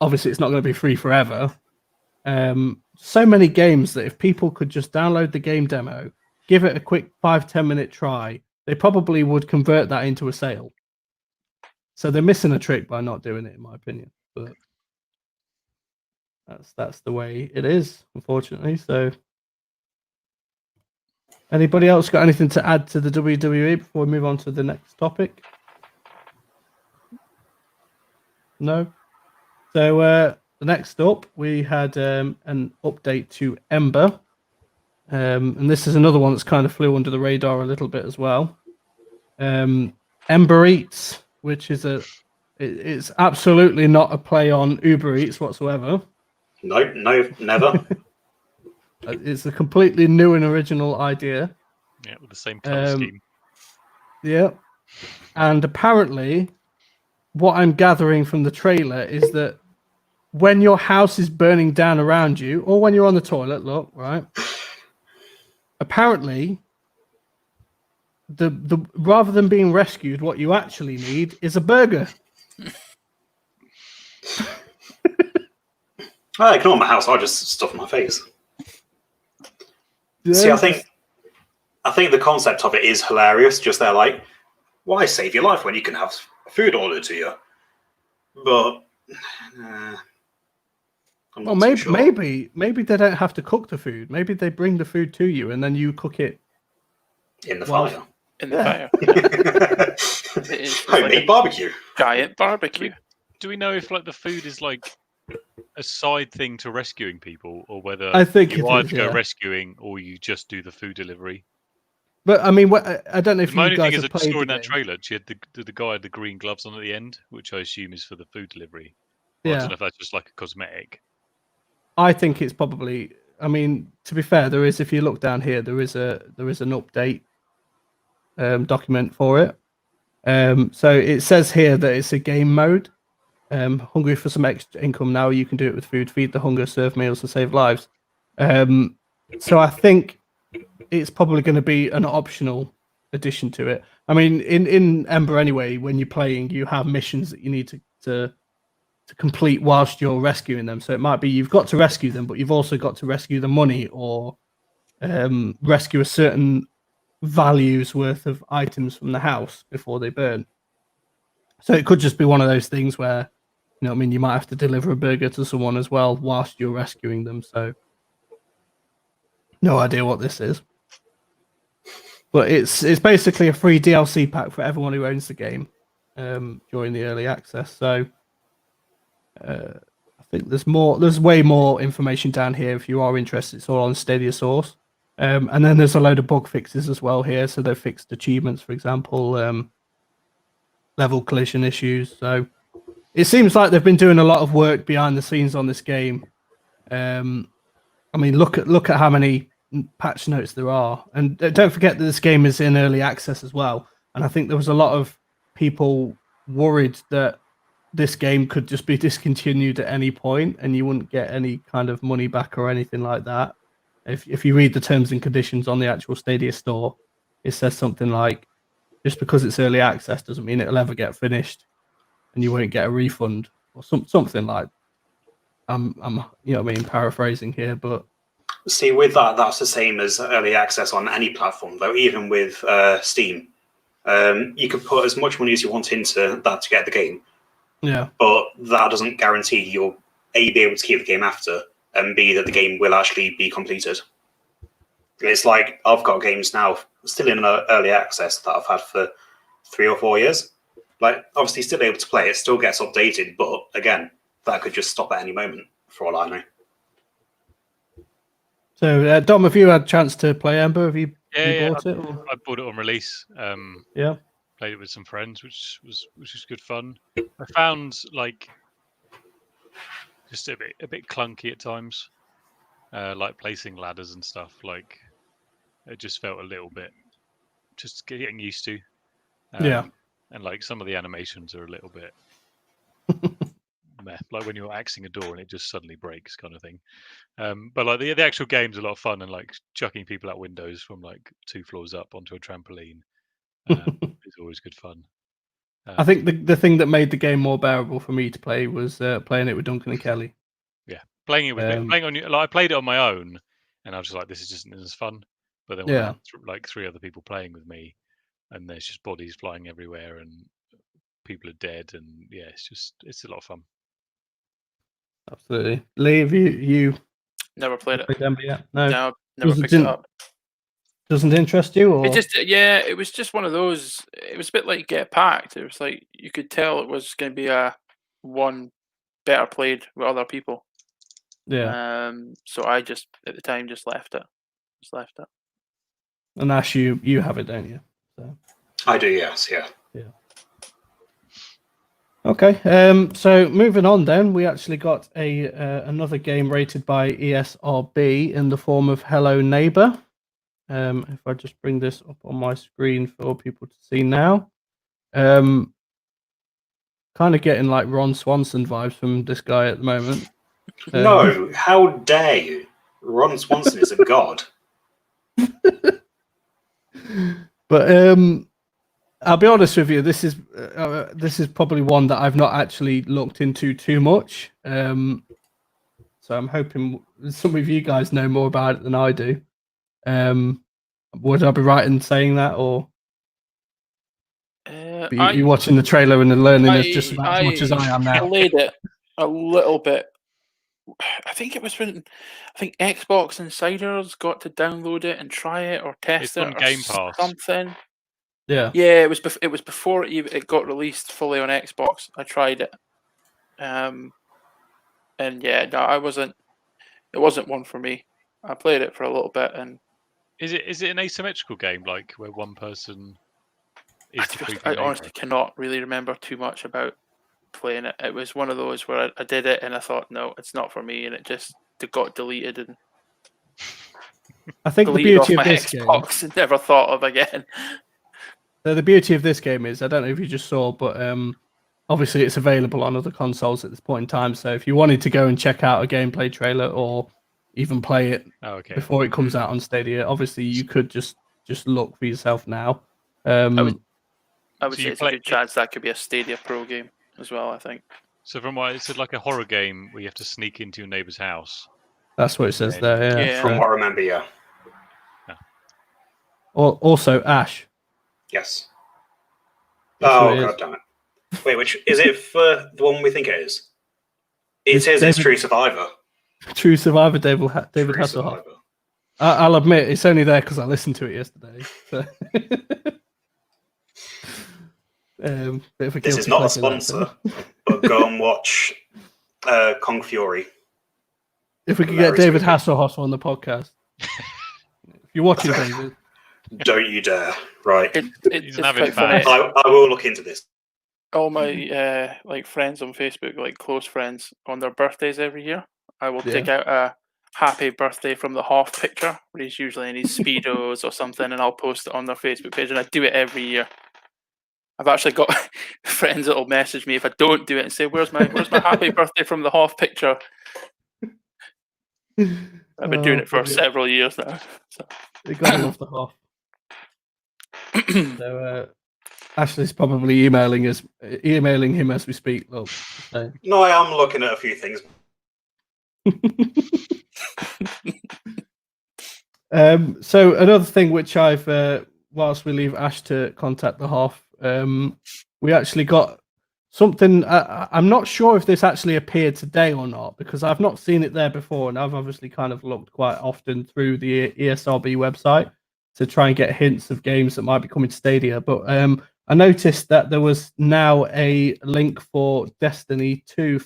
obviously it's not going to be free forever. So many games that if people could just download the game demo, give it a quick 5-10 minute try, they probably would convert that into a sale. So they're missing a trick by not doing it, in my opinion. But that's the way it is, unfortunately. So Anybody else got anything to add to the WWE before we move on to the next topic? No. So next up, we had an update to Ember, and this is another one that's kind of flew under the radar a little bit as well. Ember Eats, which is it's absolutely not a play on Uber Eats whatsoever. No, never. It's a completely new and original idea. Yeah, with the same color scheme. Yeah, and apparently, what I'm gathering from the trailer is that when your house is burning down around you, or when you're on the toilet, look, right? Apparently, the rather than being rescued, what you actually need is a burger. I ignore my house. I just stuff my face. Yeah. See, I think the concept of it is hilarious. Just they're like, why save your life when you can have food ordered to you? But I'm not too sure. maybe they don't have to cook the food. Maybe they bring the food to you and then you cook it in the fire. In the fire. Homemade barbecue. Giant barbecue. Do we know if like the food is like a side thing to rescuing people, or whether I think you either go yeah. rescuing or you just do the food delivery? But I mean, I don't know if My you only guys thing is have I played saw in the that game. trailer, she had the guy had the green gloves on at the end, which I assume is for the food delivery. Well, I don't know if that's just like a cosmetic. I think it's probably. I mean, to be fair, there is. If you look down here, there is an update document for it. So it says here that it's a game mode. Hungry for some extra income now? You can do it with food. Feed the hunger, serve meals, and save lives. So I think it's probably going to be an optional addition to it. I mean, in Ember anyway, when you're playing, you have missions that you need to complete whilst you're rescuing them. So it might be you've got to rescue them, but you've also got to rescue the money or rescue a certain value's worth of items from the house before they burn. So it could just be one of those things where, you know what I mean, you might have to deliver a burger to someone as well whilst you're rescuing them. So no idea what this is. But it's basically a free DLC pack for everyone who owns the game during the early access. So I think there's way more information down here if you are interested. It's all on Stadia Source. And then there's a load of bug fixes as well here. So they've fixed achievements, for example, level collision issues. So it seems like they've been doing a lot of work behind the scenes on this game. I mean, look at how many patch notes there are, and don't forget that this game is in early access as well. And I think there was a lot of people worried that this game could just be discontinued at any point, and you wouldn't get any kind of money back or anything like that. If you read the terms and conditions on the actual Stadia store, it says something like, just because it's early access doesn't mean it'll ever get finished, and you won't get a refund or something like. I'm you know what I mean, paraphrasing here, but. See, with that's the same as early access on any platform, though. Even with Steam, you can put as much money as you want into that to get the game. Yeah. But that doesn't guarantee you'll A, be able to keep the game after, and B, that the game will actually be completed. It's like I've got games now still in early access that I've had for 3 or 4 years. Like, obviously, still able to play it, still gets updated, but again, that could just stop at any moment, for all I know. So, Dom, have you had a chance to play Ember? Have you bought it? Or? I bought it on release. Yeah. Played it with some friends, which was good fun. I found like just a bit clunky at times, like placing ladders and stuff. Like it just felt a little bit just getting used to. Yeah. And like some of the animations are a little bit meh, like when you're axing a door and it just suddenly breaks, kind of thing. But like the actual game's a lot of fun, and like chucking people out windows from like 2 floors up onto a trampoline is always good fun. I think the thing that made the game more bearable for me to play was playing it with Duncan and Kelly. Yeah, playing it with playing on. Like, I played it on my own, and I was just like, this is just as fun. But then when I had like 3 other people playing with me, and there's just bodies flying everywhere, and people are dead, and yeah, it's a lot of fun. Absolutely. Lee, have you never played it? Ember yet? No, never picked it up. doesn't interest you, or it was just one of those. It was a bit like Get Packed. It was like you could tell it was going to be a one better played with other people. yeah. So I just at the time just left it. And Ash, you have it, don't you? So. I do, yes, yeah. Okay. So moving on, then we actually got another game rated by ESRB in the form of Hello Neighbor. If I just bring this up on my screen for people to see now, kind of getting like Ron Swanson vibes from this guy at the moment. No, how dare you? Ron Swanson is a god. But I'll be honest with you. This is probably one that I've not actually looked into too much. So I'm hoping some of you guys know more about it than I do. Would I be right in saying that, or you're watching the trailer and learning it just about as much as I am now? I played it a little bit. I think it was when Xbox Insiders got to download it and try it or test it on or Game Pass. something. Yeah, it was before it got released fully on Xbox. I tried it, and yeah, no, I wasn't. It wasn't one for me. I played it for a little bit, and is it an asymmetrical game like where one person is the creepy I neighbor? honestly cannot really remember too much about playing it. It was one of those where I did it and I thought, no, it's not for me, and it got deleted and I think the deleted off beauty my of this Xbox and never thought of again. The beauty of this game is, I don't know if you just saw, but obviously it's available on other consoles at this point in time. So if you wanted to go and check out a gameplay trailer or even play it before it comes out on Stadia, obviously you could just look for yourself now. I would say it's a good chance that could be a Stadia Pro game as well, I think. So from what it's like a horror game where you have to sneak into your neighbour's house. That's what it says there, yeah. From what I remember, yeah. Also, Ash. Yes. God damn it. Wait, which is it for the one we think it is? It says it's True Survivor. True Survivor, David Hasselhoff. I'll admit, it's only there because I listened to it yesterday. So. This is not a sponsor, but go and watch Kong Fury. If we could get David Hasselhoff on the podcast. If you're watching, David. Don't you dare. Right. It's quite funny. I will look into this. All my friends on Facebook, like close friends, on their birthdays every year, I will dig out a happy birthday from the Hoff picture, where he's usually in his Speedos or something, and I'll post it on their Facebook page, and I do it every year. I've actually got friends that will message me if I don't do it and say, "Where's my happy birthday from the Hoff picture?" I've been doing it for several years now. So. You gotta love the Hoff. So Ashley's probably emailing him as we speak. Look, so. No, I am looking at a few things. So another thing which I've, whilst we leave Ash to contact the Hoff, we actually got something. I'm not sure if this actually appeared today or not, because I've not seen it there before, and I've obviously kind of looked quite often through the ESRB website to try and get hints of games that might be coming to Stadia. But I noticed that there was now a link for Destiny 2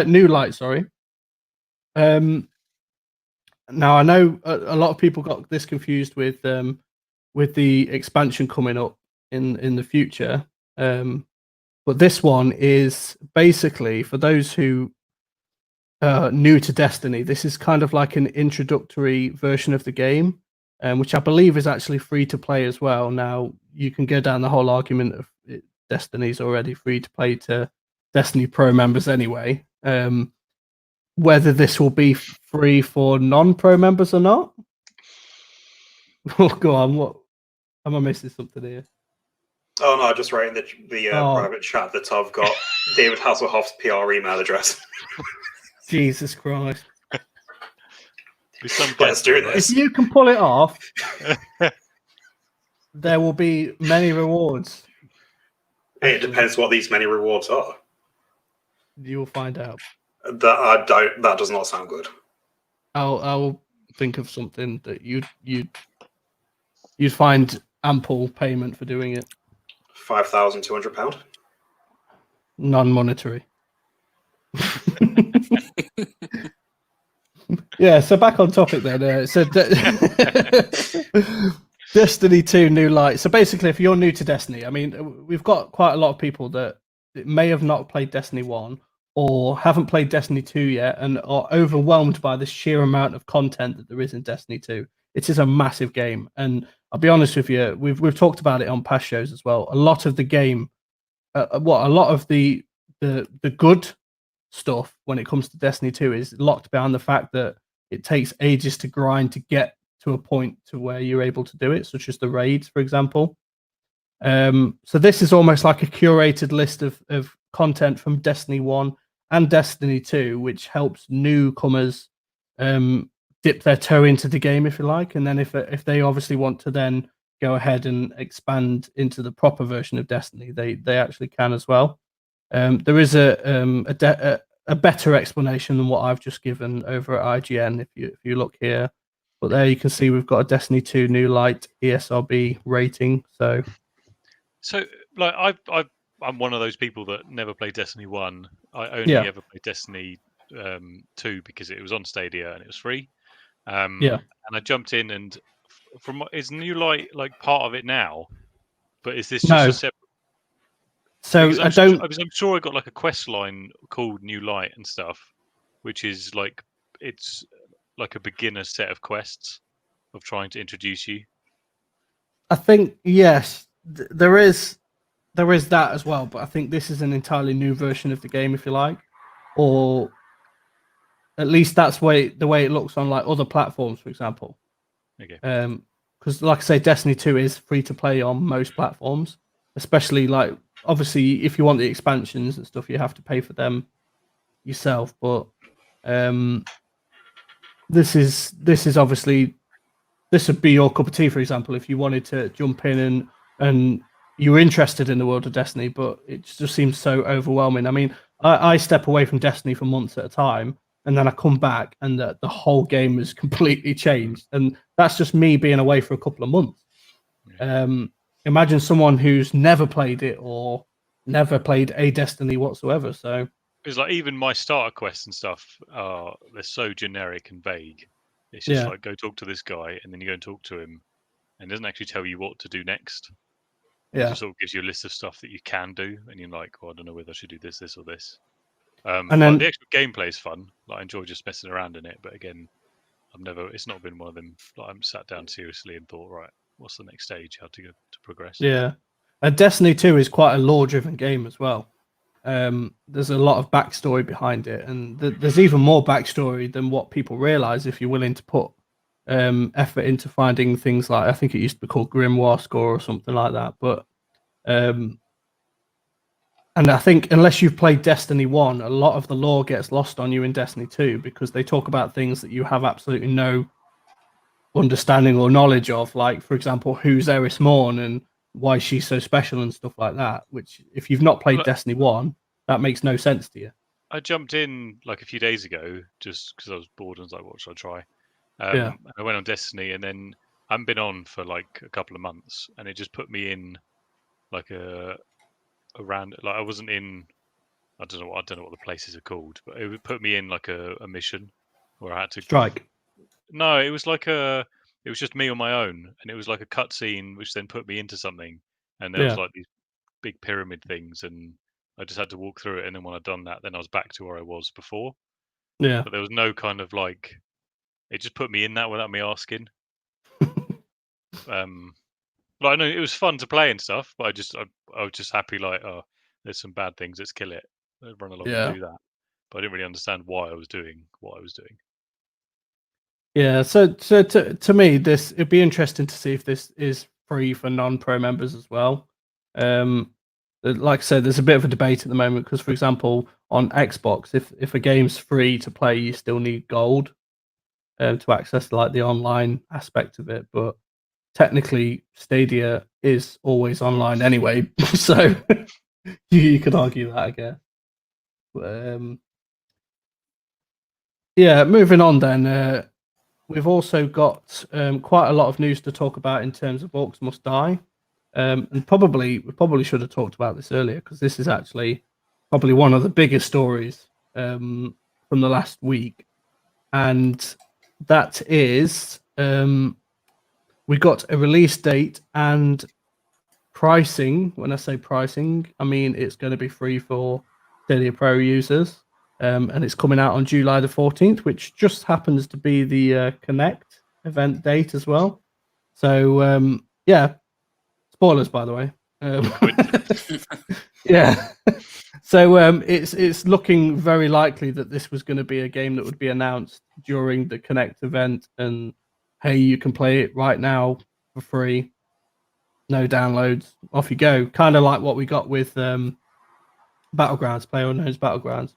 New Light. Sorry. Now I know a lot of people got this confused with the expansion coming up in the future. But this one is basically for those who are new to Destiny. This is kind of like an introductory version of the game, which I believe is actually free to play as well. Now you can go down the whole argument of Destiny's already free to play to Destiny Pro members anyway. Whether this will be free for non-pro members or not. Oh, go on. What? Am I missing something here? Oh no, I just wrote in the private chat that I've got David Hasselhoff's PR email address. Jesus Christ. Let's do this. If you can pull it off, there will be many rewards. It depends what these many rewards are. You will find out. That does not sound good. I'll think of something that you'd you'd find ample payment for doing it. £5,200. Non-monetary. Yeah, so back on topic then. So Destiny 2 New Light. So basically, if you're new to Destiny, I mean, we've got quite a lot of people that may have not played Destiny 1 or haven't played Destiny 2 yet and are overwhelmed by the sheer amount of content that there is in Destiny 2. It is a massive game. And I'll be honest with you, we've talked about it on past shows as well. A lot of the game, a lot of the good stuff when it comes to Destiny 2 is locked behind the fact that it takes ages to grind to get to a point to where you're able to do it, such as the raids, for example. So this is almost like a curated list of content from Destiny 1 and Destiny 2, which helps newcomers dip their toe into the game, if you like. And then if they obviously want to then go ahead and expand into the proper version of Destiny, they actually can as well. There is a better explanation than what I've just given over at IGN if you look here. But there you can see we've got a Destiny 2 New Light ESRB rating. So like I'm one of those people that never played Destiny 1. I only ever played Destiny 2 because it was on Stadia and it was free. And I jumped in, and is New Light like part of it now? But is this just a separate? So I'm sure I got like a quest line called New Light and stuff, which is like it's like a beginner set of quests of trying to introduce you. I think yes, there is that as well, but I think this is an entirely new version of the game, if you like, or at least that's the way it looks on like other platforms, for example. Okay. Because like I say, Destiny 2 is free to play on most platforms, especially like obviously if you want the expansions and stuff, you have to pay for them yourself. But this is obviously, this would be your cup of tea, for example, if you wanted to jump in and you were interested in the world of Destiny, but it just seems so overwhelming. I mean, I step away from Destiny for months at a time, and then I come back and the whole game has completely changed. And that's just me being away for a couple of months. Imagine someone who's never played it or never played a Destiny whatsoever. So it's like even my starter quests and stuff they're so generic and vague. It's just like go talk to this guy, and then you go and talk to him, and it doesn't actually tell you what to do next. It just sort of gives you a list of stuff that you can do, and you're like, I don't know whether I should do this or this. And then the actual gameplay is fun. Like I enjoy just messing around in it, but again, it's not been one of them that I'm sat down seriously and thought, right, what's the next stage? How to progress? Yeah, and Destiny 2 is quite a lore-driven game as well. There's a lot of backstory behind it, and there's even more backstory than what people realize if you're willing to put effort into finding things like, I think it used to be called Grimoire Score or something like that. But and I think unless you've played Destiny 1, a lot of the lore gets lost on you in Destiny 2 because they talk about things that you have absolutely no understanding or knowledge of, like, for example, who's Eris Morn and why she's so special and stuff like that, which if you've not played Destiny 1, that makes no sense to you. I jumped in like a few days ago just because I was bored and was like, what should I try? I went on Destiny, and then I haven't been on for like a couple of months, and it just put me in like like I wasn't in, I don't know what the places are called, but it would put me in like a mission where I had to strike. No, it was like it was just me on my own, and it was like a cutscene which then put me into something, and there was like these big pyramid things, and I just had to walk through it, and then when I'd done that, then I was back to where I was before. Yeah. But there was no kind of like, it just put me in that without me asking. Like I know it was fun to play and stuff, but I was just happy like, oh, there's some bad things, let's kill it. I'd run along and do that. But I didn't really understand why I was doing what I was doing. Yeah, so to me, it'd be interesting to see if this is free for non-pro members as well. Like I said, there's a bit of a debate at the moment because, for example, on Xbox, if a game's free to play, you still need gold to access like the online aspect of it. But technically, Stadia is always online anyway, so you could argue that, I guess. Yeah, moving on then. we've also got quite a lot of news to talk about in terms of Orcs Must Die. And we probably should have talked about this earlier, because this is actually probably one of the biggest stories from the last week. And that is, we got a release date and pricing. When I say pricing, I mean it's going to be free for Stadia Pro users. And it's coming out on July the 14th, which just happens to be the Connect event date as well. So, yeah, spoilers, by the way. Yeah. So it's looking very likely that this was going to be a game that would be announced during the Connect event, and hey, you can play it right now for free, no downloads, off you go. Kind of like what we got with Battlegrounds, PlayerUnknown's Battlegrounds.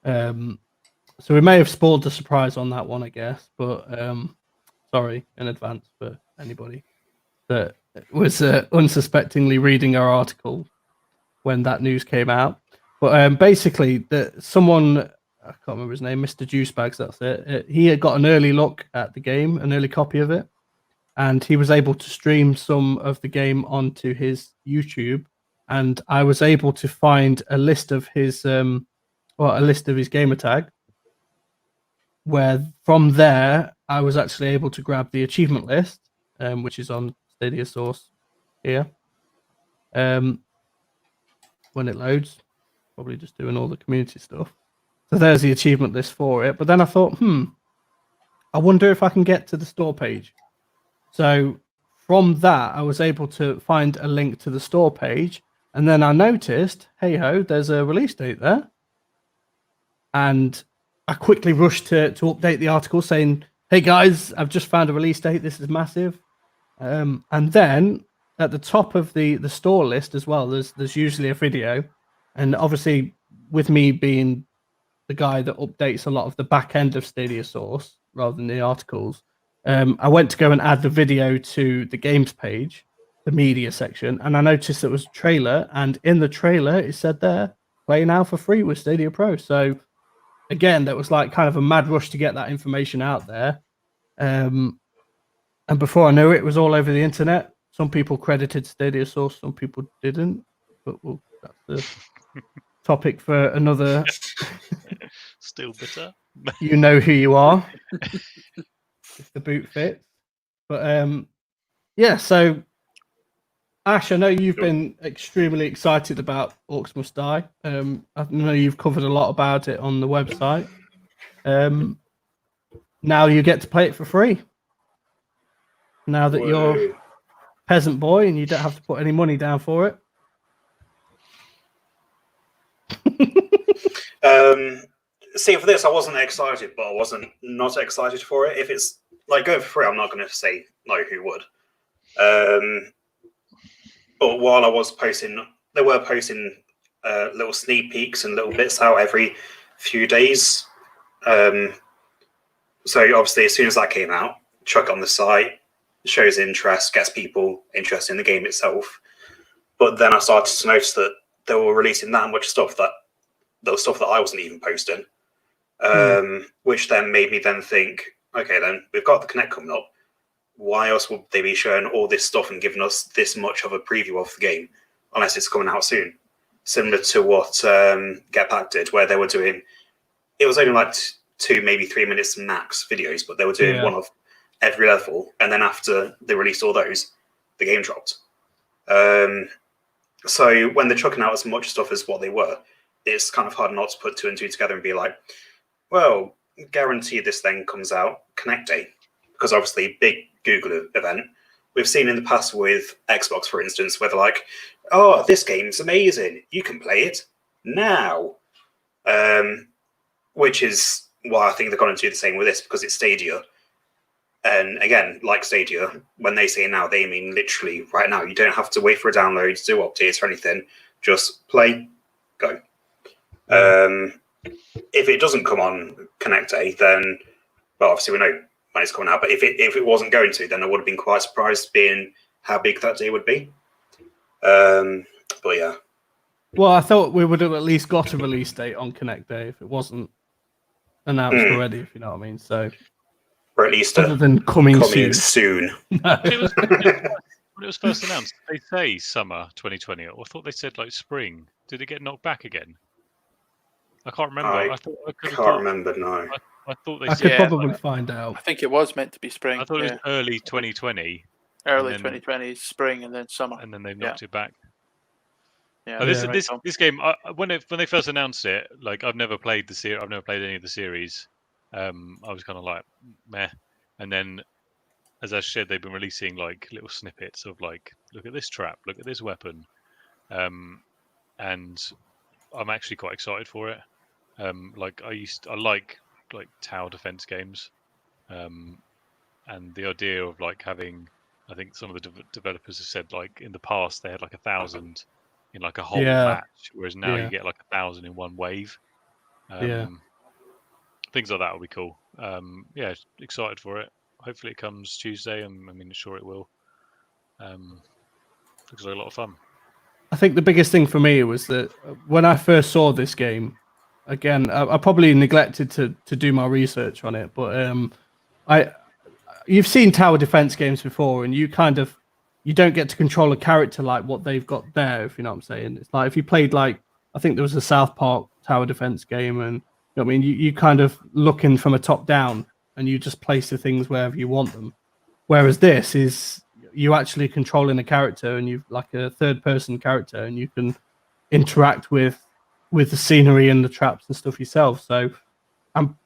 So we may have spoiled the surprise on that one, I guess, but sorry in advance for anybody that was unsuspectingly reading our article when that news came out. But basically, someone, I can't remember his name, Mr. Juicebags, that's it. He had got an early look at the game, an early copy of it, and he was able to stream some of the game onto his YouTube. And I was able to find a list of his gamer tag, where from there I was actually able to grab the achievement list, which is on Stadia Source here. When it loads, probably just doing all the community stuff. So there's the achievement list for it. But then I thought, I wonder if I can get to the store page. So from that, I was able to find a link to the store page. And then I noticed, hey ho, there's a release date there. And I quickly rushed to update the article saying, hey guys, I've just found a release date. This is massive. And then at the top of the store list as well, there's usually a video. And obviously, with me being the guy that updates a lot of the back end of Stadia Source rather than the articles, I went to go and add the video to the games page, the media section, and I noticed there was a trailer, and in the trailer it said there, play now for free with Stadia Pro. So again, that was like kind of a mad rush to get that information out there. And before I knew it, it was all over the internet. Some people credited Stadia Source, some people didn't. But that's the topic for another. Still bitter. You know who you are. If the boot fits. But yeah, so Ash, I know you've been extremely excited about Orcs Must Die. I know you've covered a lot about it on the website. Now you get to play it for free. Now that you're peasant boy and you don't have to put any money down for it. See, for this, I wasn't excited, but I wasn't not excited for it. If it's like going for free, I'm not going to say no, who would. But while I was posting, they were posting little sneak peeks and little bits out every few days. So obviously, as soon as that came out, chuck it on the site, shows interest, gets people interested in the game itself. But then I started to notice that they were releasing that much stuff that I wasn't even posting, which then made me then think, okay, then we've got the Connect coming up. Why else would they be showing all this stuff and giving us this much of a preview of the game, unless it's coming out soon? Similar to what Get Back did, where they were doing, it was only like 2, maybe 3 minutes max videos, but they were doing one of every level, and then after they released all those, the game dropped. So when they're chucking out as much stuff as what they were, it's kind of hard not to put 2 and 2 together and be like, well, guarantee this thing comes out Connect Day, because obviously big Google event. We've seen in the past with Xbox, for instance, where they're like, oh, this game's amazing, you can play it now. Which is why I think they're going to do the same with this, because it's Stadia. And again, like Stadia, when they say now, they mean literally right now. You don't have to wait for a download, do updates or anything. Just play, go. If it doesn't come on Connect Day, then, well, obviously we know when it's coming out. But if it wasn't going to, then I would have been quite surprised being how big that day would be. But yeah. Well, I thought we would have at least got a release date on Connect Day if it wasn't announced already, if you know what I mean. So or at least other than coming soon. When it was first announced, did they say summer 2020, or I thought they said like spring. Did it get knocked back again? I can't remember. I can't remember. No, I thought they I said could probably find out. I think it was meant to be spring. I thought it was early 2020. Early 2020, spring, and then summer. And then they knocked it back. Yeah, but this game, when they first announced it, like I've never played the series. I've never played any of the series. I was kind of like meh. And then, as I said, they've been releasing like little snippets of like, look at this trap, look at this weapon, and I'm actually quite excited for it. Like I like tower defense games, and the idea of like having, I think some of the developers have said like in the past they had like 1,000 in like a whole match, whereas now you get like 1,000 in one wave. Things like that will be cool. Excited for it. Hopefully it comes Tuesday. Sure it will. Looks like a lot of fun. I think the biggest thing for me was that when I first saw this game, again, I probably neglected to do my research on it, but you've seen tower defense games before, and you don't get to control a character like what they've got there, if you know what I'm saying. It's like if you played like, I think there was a South Park tower defense game, and you know what I mean, you kind of looking from a top down and you just place the things wherever you want them. Whereas this is you actually controlling a character, and you've like a third person character, and you can interact with the scenery and the traps and stuff yourself. So I'm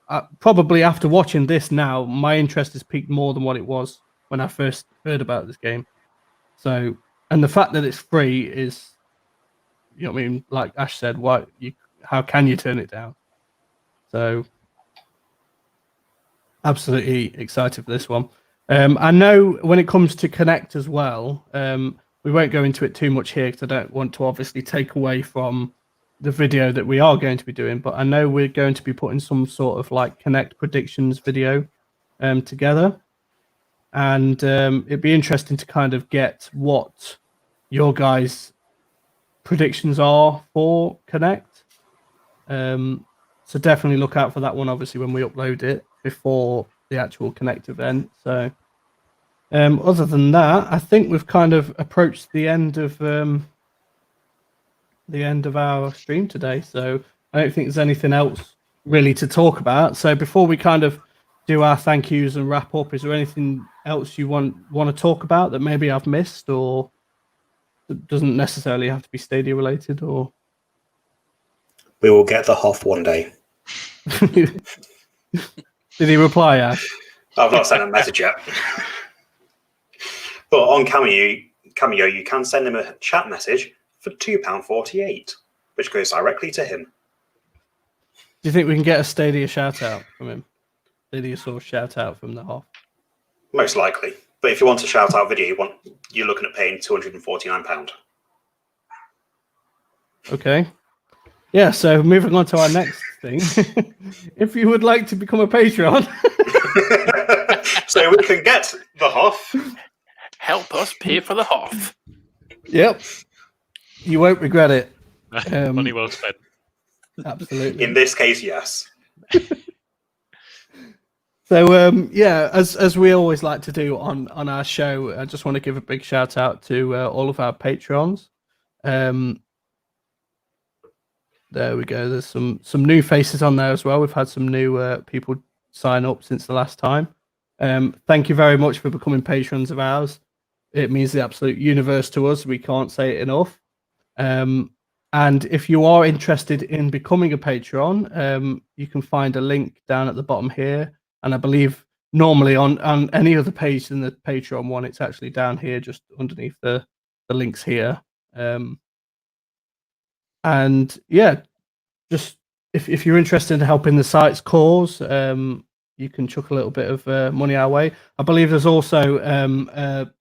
probably, after watching this now, my interest has peaked more than what it was when I first heard about this game. So, and the fact that it's free is, you know what I mean? Like Ash said, how can you turn it down? So, absolutely excited for this one. I know when it comes to Connect as well, we won't go into it too much here because I don't want to obviously take away from the video that we are going to be doing, but I know we're going to be putting some sort of like Connect predictions video together. And it'd be interesting to kind of get what your guys' predictions are for Connect. So definitely look out for that one, obviously, when we upload it before the actual Connect event. So other than that, I think we've kind of approached the end of our stream today. So I don't think there's anything else really to talk about. So before we kind of do our thank yous and wrap up, is there anything else you want to talk about that maybe I've missed, or it doesn't necessarily have to be Stadia related? Or we will get the Hoff one day. Did he reply, Ash? I've not sent a message yet. But on Cameo, you can send him a chat message for £2.48, which goes directly to him. Do you think we can get a Stadia shout out from him? Stadia Source shout out from the Hoff? Most likely. But if you want a shout out video, you're looking at paying £249. Okay. Yeah, so moving on to our next thing. If you would like to become a Patreon. So we can get the Hoff. Help us pay for the Hoff. Yep. You won't regret it. Money well spent. Absolutely. In this case, yes. So yeah, as we always like to do on our show, I just want to give a big shout out to all of our patrons. There we go. There's some new faces on there as well. We've had some new people sign up since the last time. Thank you very much for becoming patrons of ours. It means the absolute universe to us. We can't say it enough. And if you are interested in becoming a patron, you can find a link down at the bottom here. And I believe normally on any other page than the Patreon one, it's actually down here, just underneath the links here. And yeah, just if you're interested in helping the site's cause, you can chuck a little bit of money our way. I believe there's also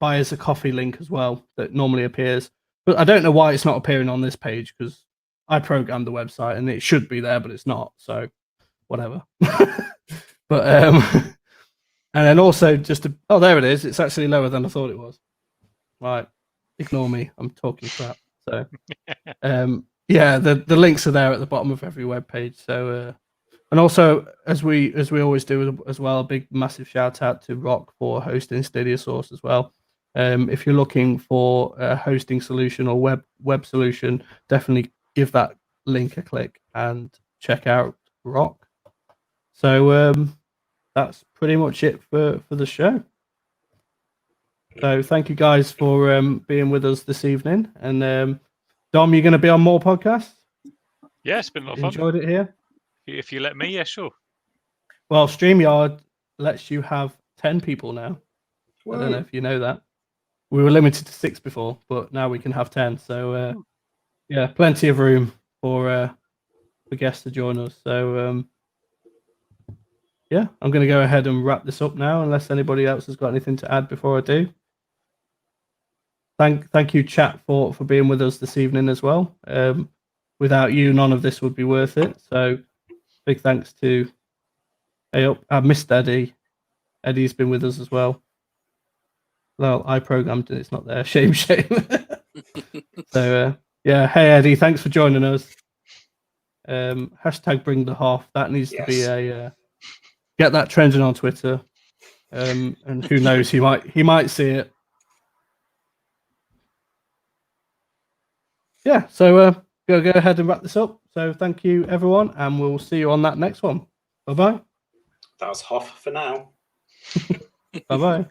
buy us a coffee link as well that normally appears. But I don't know why it's not appearing on this page, because I programmed the website and it should be there, but it's not. So whatever. But and then also oh, there it is. It's actually lower than I thought it was. Right, ignore me. I'm talking crap. So yeah, the links are there at the bottom of every web page. So And also, as we always do as well, a big massive shout out to Rock for hosting Stadia Source as well. If you're looking for a hosting solution or web solution, definitely give that link a click and check out Rock. So that's pretty much it for the show. So thank you guys for being with us this evening. And Dom, you're going to be on more podcasts? Yeah, it's been a lot of fun. Enjoyed it here? If you let me, yeah, sure. Well, StreamYard lets you have 10 people now. Whoa. I don't know if you know that. We were limited to 6 before, but now we can have 10. So yeah, plenty of room for guests to join us. So yeah, I'm going to go ahead and wrap this up now, unless anybody else has got anything to add before I do. Thank you, chat, for being with us this evening as well. Without you, none of this would be worth it. So big thanks to I missed Eddie. Eddie's been with us as well. Well, I programmed it. It's not there. Shame. So yeah, hey Eddie, thanks for joining us. Hashtag bring the half. That needs to be a get that trending on Twitter. And who knows, he might see it. Yeah, so go ahead and wrap this up. So thank you everyone, and we'll see you on that next one. Bye bye. That was half for now. Bye bye.